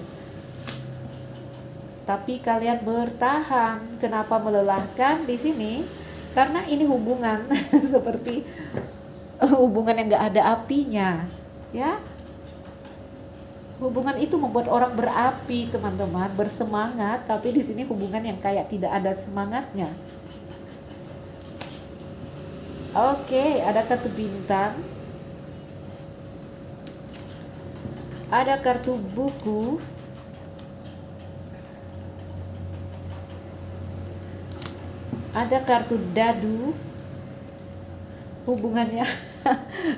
Tapi kalian bertahan. Kenapa melelahkan di sini? Karena ini hubungan seperti hubungan yang gak ada apinya, ya. Hubungan itu membuat orang berapi, teman-teman, bersemangat. Tapi di sini hubungan yang kayak tidak ada semangatnya. Oke, ada kartu bintang, ada kartu buku, ada kartu dadu. Hubungannya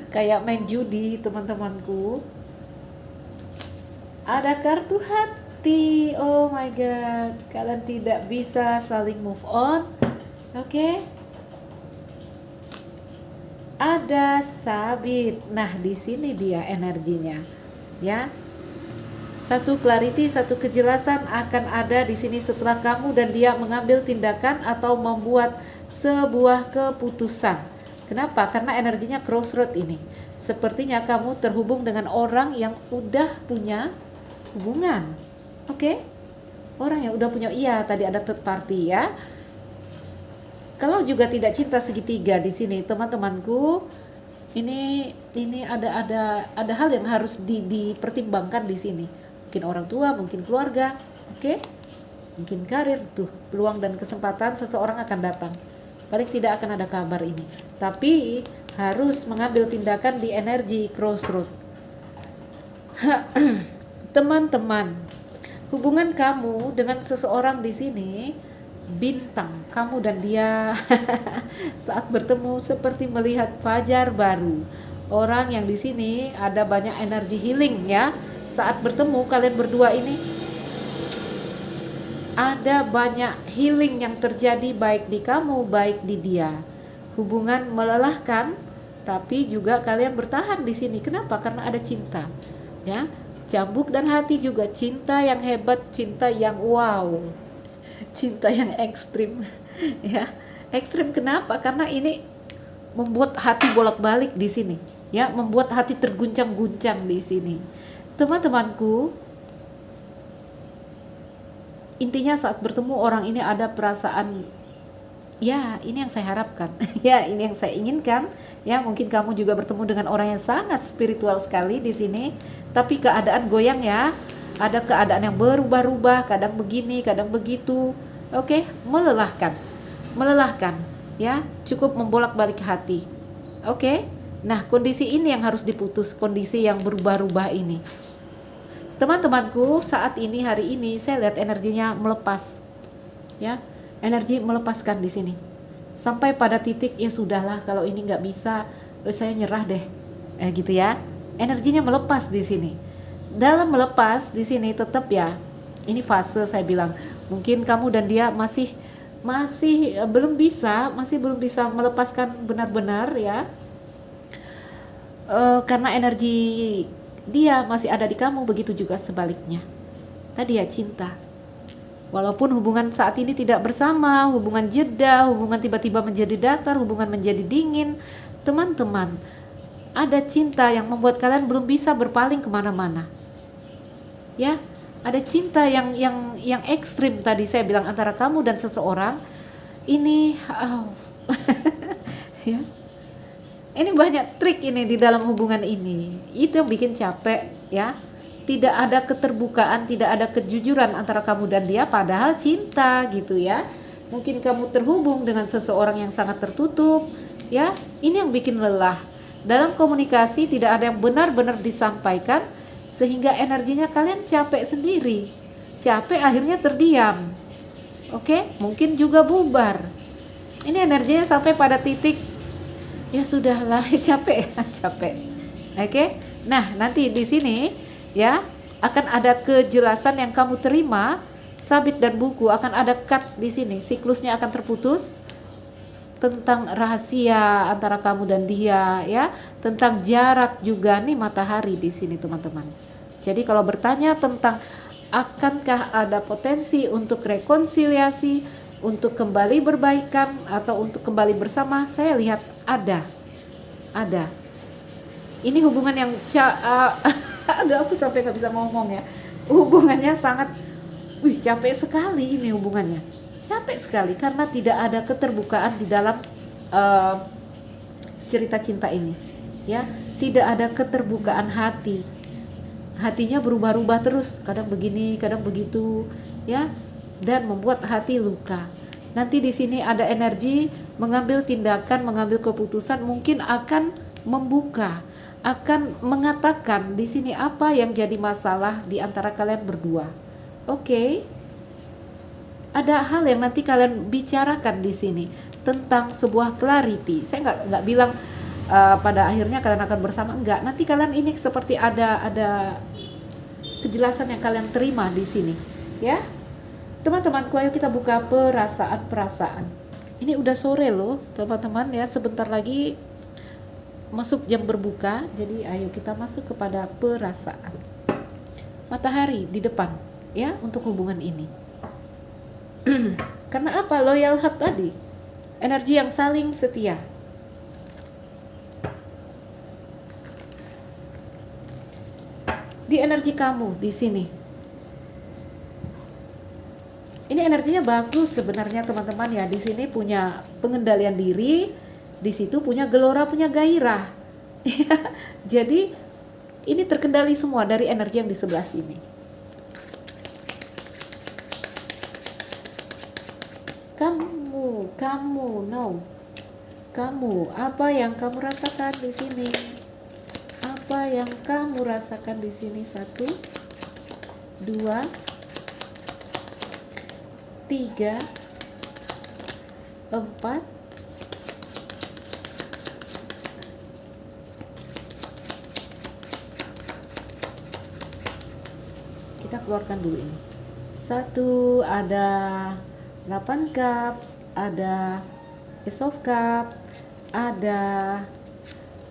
kayak main judi, teman-temanku. Ada kartu hati. Oh my god, kalian tidak bisa saling move on. Oke. Ada sabit. Nah, di sini dia energinya, ya. Satu clarity, satu kejelasan akan ada di sini setelah kamu dan dia mengambil tindakan atau membuat sebuah keputusan. Kenapa? Karena energinya crossroad ini. Sepertinya kamu terhubung dengan orang yang udah punya hubungan. Oke? Orang yang udah punya, iya, tadi ada third party ya. Kalau juga tidak cinta segitiga di sini, teman-temanku, ini ada hal yang harus dipertimbangkan di sini. Mungkin orang tua, mungkin keluarga, oke? Mungkin karir, tuh peluang dan kesempatan seseorang akan datang. Paling tidak akan ada kabar ini, tapi harus mengambil tindakan di energi crossroad. Teman-teman, hubungan kamu dengan seseorang di sini bintang, kamu dan dia saat bertemu seperti melihat fajar baru. Orang yang di sini ada banyak energi healing ya. Saat bertemu kalian berdua ini Ada banyak healing yang terjadi baik di kamu, baik di dia. Hubungan melelahkan, tapi juga kalian bertahan di sini. Kenapa? Karena ada cinta. Ya, cambuk dan hati juga, cinta yang hebat, cinta yang wow. Cinta yang ekstrim. Ya, ekstrim kenapa? Karena ini membuat hati bolak-balik di sini. Ya, membuat hati terguncang-guncang di sini. Teman-temanku, intinya saat bertemu orang ini ada perasaan, ya ini yang saya harapkan, ya ini yang saya inginkan. Ya, mungkin kamu juga bertemu dengan orang yang sangat spiritual sekali di sini, tapi keadaan goyang ya, ada keadaan yang berubah-ubah, kadang begini, kadang begitu. Oke, melelahkan, ya, cukup membolak-balik hati. Oke, nah kondisi ini yang harus diputus, kondisi yang berubah-ubah ini. Teman-temanku, saat ini, hari ini saya lihat energinya melepas, ya, energi melepaskan di sini. Sampai pada titik ya sudahlah, kalau ini nggak bisa, saya nyerah deh, gitu ya. Energinya melepas di sini. Dalam melepas di sini tetap ya, ini fase saya bilang. Mungkin kamu dan dia masih belum bisa melepaskan benar-benar ya. Karena energi dia masih ada di kamu, begitu juga sebaliknya. Tadi ya, cinta. Walaupun hubungan saat ini tidak bersama, hubungan jeda, hubungan tiba-tiba menjadi datar, hubungan menjadi dingin, teman-teman, ada cinta yang membuat kalian belum bisa berpaling kemana-mana. Ya, ada cinta yang ekstrim tadi saya bilang antara kamu dan seseorang. Ini, ya. Ini banyak trik ini di dalam hubungan ini. Itu yang bikin capek ya. Tidak ada keterbukaan, tidak ada kejujuran antara kamu dan dia, padahal cinta gitu ya. Mungkin kamu terhubung dengan seseorang yang sangat tertutup ya. Ini yang bikin lelah. Dalam komunikasi tidak ada yang benar-benar disampaikan, sehingga energinya kalian capek sendiri. Capek akhirnya terdiam. Oke, mungkin juga bubar. Ini energinya sampai pada titik ya sudahlah, capek. Oke. Nah, nanti di sini ya akan ada kejelasan yang kamu terima. Sabit dan buku akan ada cut di sini. Siklusnya akan terputus tentang rahasia antara kamu dan dia ya, tentang jarak juga nih, matahari di sini teman-teman. Jadi kalau bertanya tentang akankah ada potensi untuk rekonsiliasi, untuk kembali berbaikan atau untuk kembali bersama, saya lihat ada. Ini hubungan yang aduh, aku sampai nggak bisa ngomong ya. Hubungannya sangat, capek sekali ini hubungannya. Capek sekali karena tidak ada keterbukaan di dalam cerita cinta ini. Ya, tidak ada keterbukaan hati. Hatinya berubah-ubah terus, kadang begini, kadang begitu, ya. Dan membuat hati luka. Nanti di sini ada energi mengambil tindakan, mengambil keputusan, mungkin akan membuka, akan mengatakan di sini apa yang jadi masalah di antara kalian berdua. Oke. Ada hal yang nanti kalian bicarakan di sini tentang sebuah clarity. Saya nggak bilang pada akhirnya kalian akan bersama, enggak. Nanti kalian ini seperti ada kejelasan yang kalian terima di sini, ya. Teman-temanku, ayo kita buka perasaan-perasaan. Ini udah sore loh teman-teman ya, sebentar lagi masuk jam berbuka. Jadi ayo kita masuk kepada perasaan. Matahari di depan ya untuk hubungan ini. Karena apa? Loyal heart tadi, energi yang saling setia. Di energi kamu di sini, ini energinya bagus sebenarnya teman-teman ya. Di sini punya pengendalian diri, di situ punya gelora, punya gairah. Jadi ini terkendali semua dari energi yang di sebelah sini. Kamu, apa yang kamu rasakan di sini? Apa yang kamu rasakan di sini? 1, 2, 3, 4, kita keluarkan dulu ini. Satu, ada 8 cups, ada Ace of Cup, ada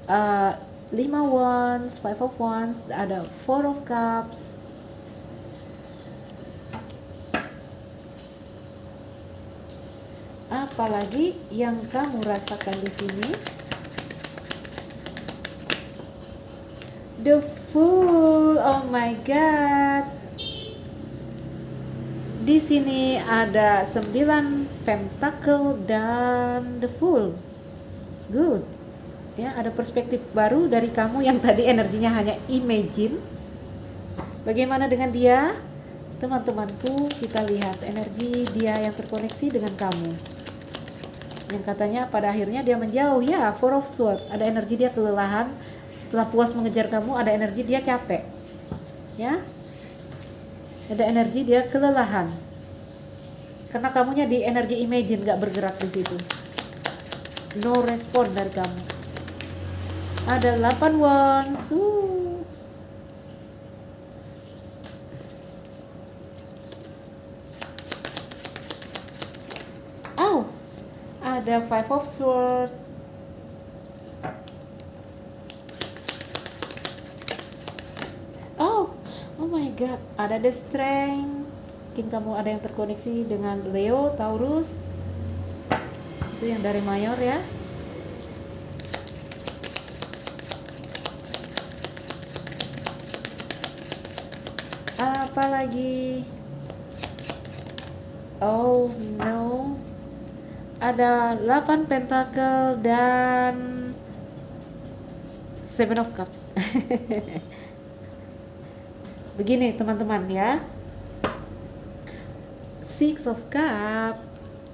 5 wands, 5 of wands, ada 4 of cups. Apalagi yang kamu rasakan di sini? The Fool. Oh my god. Di sini ada 9 pentacle dan the Fool. Good. Ya, ada perspektif baru dari kamu yang tadi energinya hanya imagine. Bagaimana dengan dia? Teman-temanku, kita lihat energi dia yang terkoneksi dengan kamu. Yang katanya pada akhirnya dia menjauh. Ya, Four of Swords. Ada energi dia kelelahan. Setelah puas mengejar kamu, ada energi dia capek. Ya. Ada energi dia kelelahan. Karena kamunya di energi imagine, gak bergerak di situ. No respon dari kamu. Ada 8 wands. Oh, ada 5 of swords. Oh my god, ada the strength. Mungkin kamu ada yang terkoneksi dengan Leo, Taurus. Itu yang dari mayor ya. Apalagi? Oh no. Ada 8 pentacle dan 7 of cup. Begini teman-teman ya. Six of cup.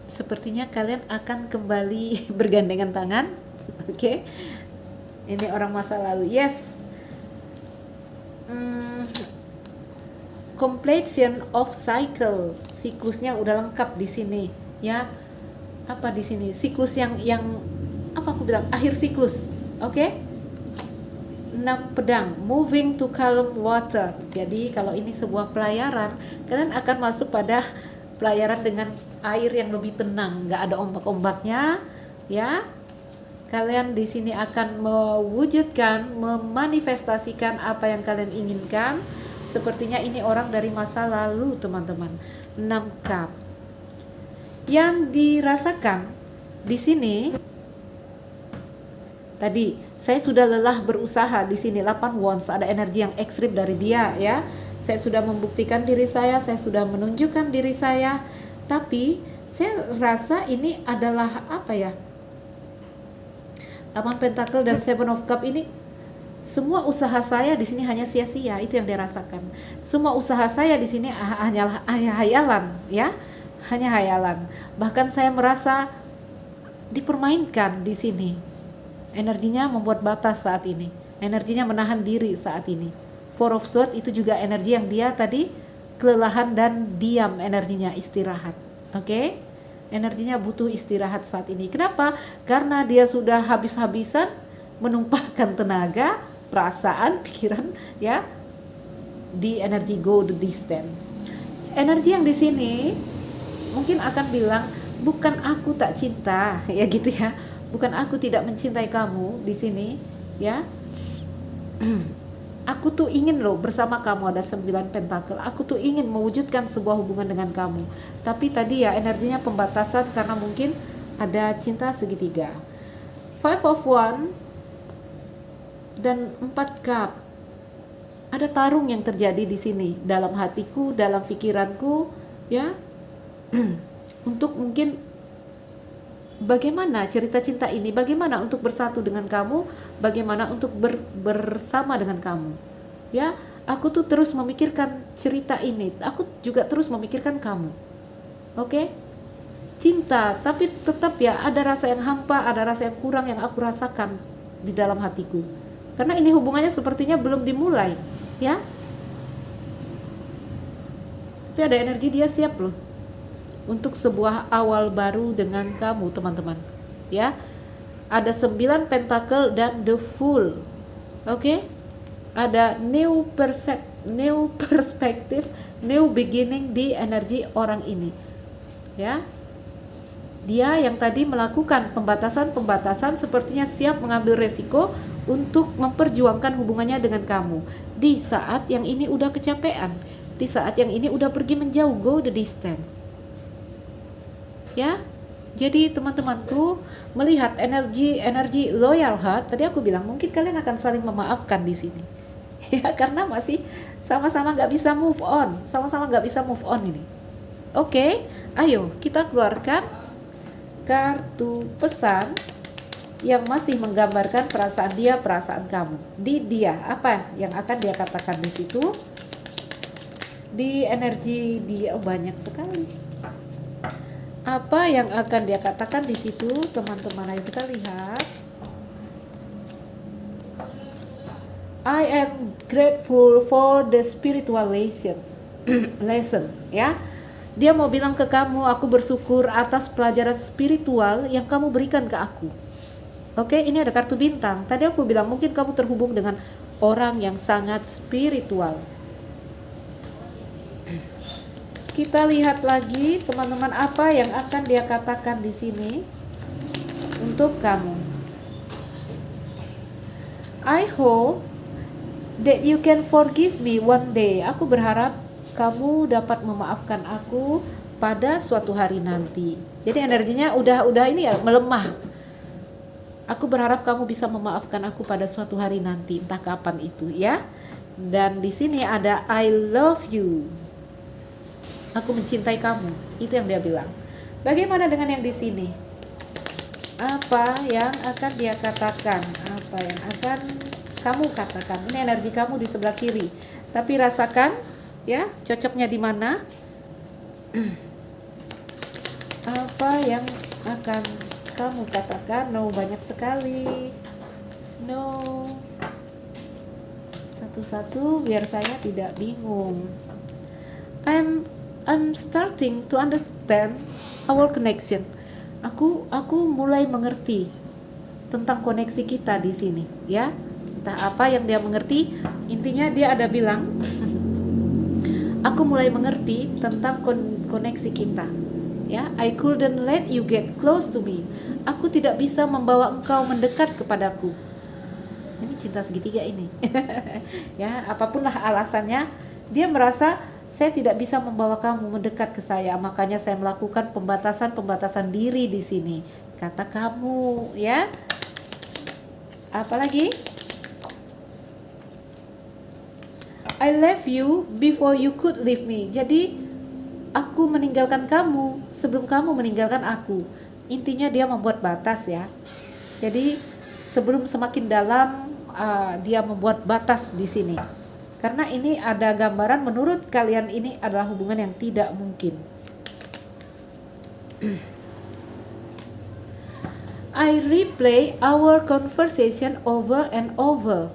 Sepertinya kalian akan kembali bergandengan tangan. Oke. Ini orang masa lalu. Yes. Completion of cycle. Siklusnya udah lengkap di sini ya. Apa di sini? Siklus yang apa aku bilang? Akhir siklus. Oke? 6 pedang, moving to calm water. Jadi kalau ini sebuah pelayaran, kalian akan masuk pada pelayaran dengan air yang lebih tenang, nggak ada ombak-ombaknya, ya. Kalian di sini akan mewujudkan, memanifestasikan apa yang kalian inginkan. Sepertinya ini orang dari masa lalu, teman-teman. 6 cup. Yang dirasakan di sini tadi, saya sudah lelah berusaha di sini 8 wands, ada energi yang ekstrim dari dia ya. Saya sudah membuktikan diri saya sudah menunjukkan diri saya, tapi saya rasa ini adalah apa ya? 8 pentacle dan 7 of cup ini, semua usaha saya di sini hanya sia-sia, itu yang dia rasakan. Semua usaha saya di sini hanyalah hayalan ya, hanya hayalan. Bahkan saya merasa dipermainkan di sini. Energinya membuat batas saat ini. Energinya menahan diri saat ini. Four of Swords itu juga energi yang dia tadi kelelahan dan diam energinya, istirahat. Oke? Energinya butuh istirahat saat ini. Kenapa? Karena dia sudah habis-habisan menumpahkan tenaga, perasaan, pikiran ya di energi go the distance. Energi yang di sini mungkin akan bilang, bukan aku tak cinta ya gitu ya. Bukan aku tidak mencintai kamu di sini, ya. Aku tuh ingin loh bersama kamu, ada 9 pentacle. Aku tuh ingin mewujudkan sebuah hubungan dengan kamu. Tapi tadi ya energinya pembatasan karena mungkin ada cinta segitiga. 5 of Wands dan 4 cup. Ada tarung yang terjadi di sini dalam hatiku, dalam pikiranku, ya. Untuk mungkin bagaimana cerita cinta ini, bagaimana untuk bersatu dengan kamu, bagaimana untuk bersama dengan kamu. Ya, aku tuh terus memikirkan cerita ini, aku juga terus memikirkan kamu. Oke? Cinta, tapi tetap ya ada rasa yang hampa, ada rasa yang kurang yang aku rasakan di dalam hatiku. Karena ini hubungannya sepertinya belum dimulai, ya. Tapi ada energi dia siap loh untuk sebuah awal baru dengan kamu, teman-teman. Ya. Ada 9 pentacle dan the Fool. Oke? Ada new new perspektif, new beginning di energi orang ini. Ya. Dia yang tadi melakukan pembatasan-pembatasan sepertinya siap mengambil resiko untuk memperjuangkan hubungannya dengan kamu. Di saat yang ini udah kecapean, di saat yang ini udah pergi menjauh, go the distance. Ya. Jadi teman-temanku, melihat energi loyal heart, tadi aku bilang mungkin kalian akan saling memaafkan di sini. Ya, karena masih sama-sama nggak bisa move on, ini. Oke, ayo kita keluarkan kartu pesan yang masih menggambarkan perasaan dia, perasaan kamu. Di dia, apa yang akan dia katakan di situ? Di energi dia, banyak sekali. Apa yang akan dia katakan di situ, teman-teman? Ayo kita lihat. I am grateful for the spiritual lesson, ya. Dia mau bilang ke kamu, aku bersyukur atas pelajaran spiritual yang kamu berikan ke aku. Oke, ini ada kartu bintang. Tadi aku bilang mungkin kamu terhubung dengan orang yang sangat spiritual. Kita lihat lagi teman-teman, apa yang akan dia katakan di sini untuk kamu. I hope that you can forgive me one day. Aku berharap kamu dapat memaafkan aku pada suatu hari nanti. Jadi energinya udah ini ya, melemah. Aku berharap kamu bisa memaafkan aku pada suatu hari nanti, entah kapan itu ya. Dan di sini ada I love you. Aku mencintai kamu. Itu yang dia bilang. Bagaimana dengan yang di sini? Apa yang akan dia katakan? Apa yang akan kamu katakan? Ini energi kamu di sebelah kiri. Tapi rasakan ya, cocoknya di mana? Apa yang akan kamu katakan? No, banyak sekali. No. Satu-satu biar saya tidak bingung. I'm starting to understand our connection. Aku mulai mengerti tentang koneksi kita di sini, ya. Entah apa yang dia mengerti, intinya dia ada bilang, aku mulai mengerti tentang koneksi kita. Ya, I couldn't let you get close to me. Aku tidak bisa membawa engkau mendekat kepadaku. Ini cinta segitiga ini. Ya, apapun lah alasannya, dia merasa saya tidak bisa membawa kamu mendekat ke saya, makanya saya melakukan pembatasan diri di sini. Kata kamu, ya. Apalagi? I left you before you could leave me. Jadi aku meninggalkan kamu sebelum kamu meninggalkan aku. Intinya dia membuat batas ya. Jadi sebelum semakin dalam dia membuat batas di sini. Karena ini ada gambaran menurut kalian ini adalah hubungan yang tidak mungkin. I replay our conversation over and over.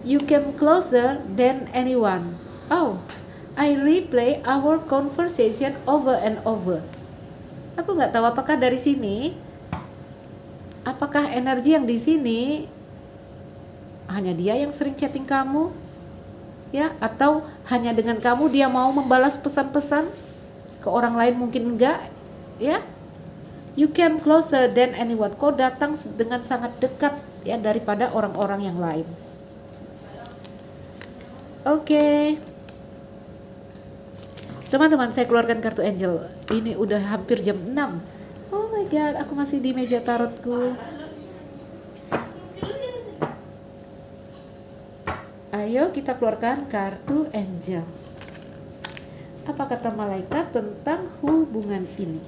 You came closer than anyone. Oh, I replay our conversation over and over. Aku nggak tahu apakah dari sini, apakah energi yang di sini hanya dia yang sering chatting kamu, ya, atau hanya dengan kamu dia mau membalas pesan-pesan, ke orang lain mungkin enggak, ya. You came closer than anyone. Kau datang dengan sangat dekat ya daripada orang-orang yang lain. Oke. Teman-teman, saya keluarkan kartu angel. Ini udah hampir jam 6. Oh my god, aku masih di meja tarotku. Ayo kita keluarkan kartu angel. Apa kata malaikat tentang hubungan ini?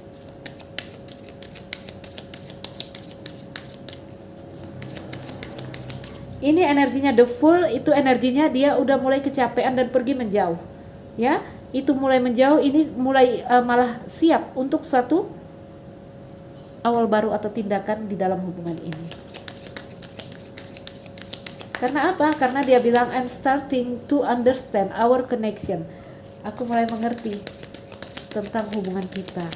Ini energinya the full, itu energinya dia udah mulai kecapean dan pergi menjauh. Ya, itu mulai menjauh, ini mulai malah siap untuk suatu awal baru atau tindakan di dalam hubungan ini. Karena apa? Karena dia bilang I'm starting to understand our connection. Aku mulai mengerti tentang hubungan kita.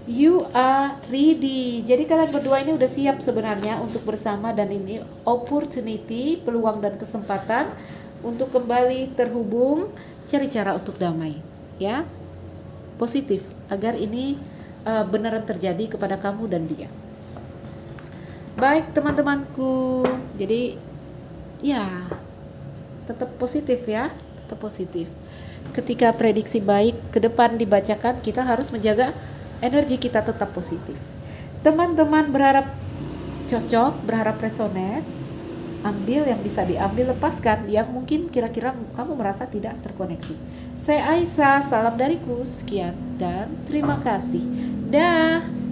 You are ready. Jadi kalian berdua ini udah siap sebenarnya untuk bersama, dan ini opportunity, peluang dan kesempatan untuk kembali terhubung, cari cara untuk damai, ya. Positif agar ini beneran terjadi kepada kamu dan dia. Baik teman-temanku. Jadi ya, tetap positif ya, tetap positif. Ketika prediksi baik ke depan dibacakan, kita harus menjaga energi kita tetap positif. Teman-teman berharap cocok, berharap resonate, ambil yang bisa diambil, lepaskan yang mungkin kira-kira kamu merasa tidak terkoneksi. Saya Aisyah, salam dariku, sekian dan terima kasih. Dah.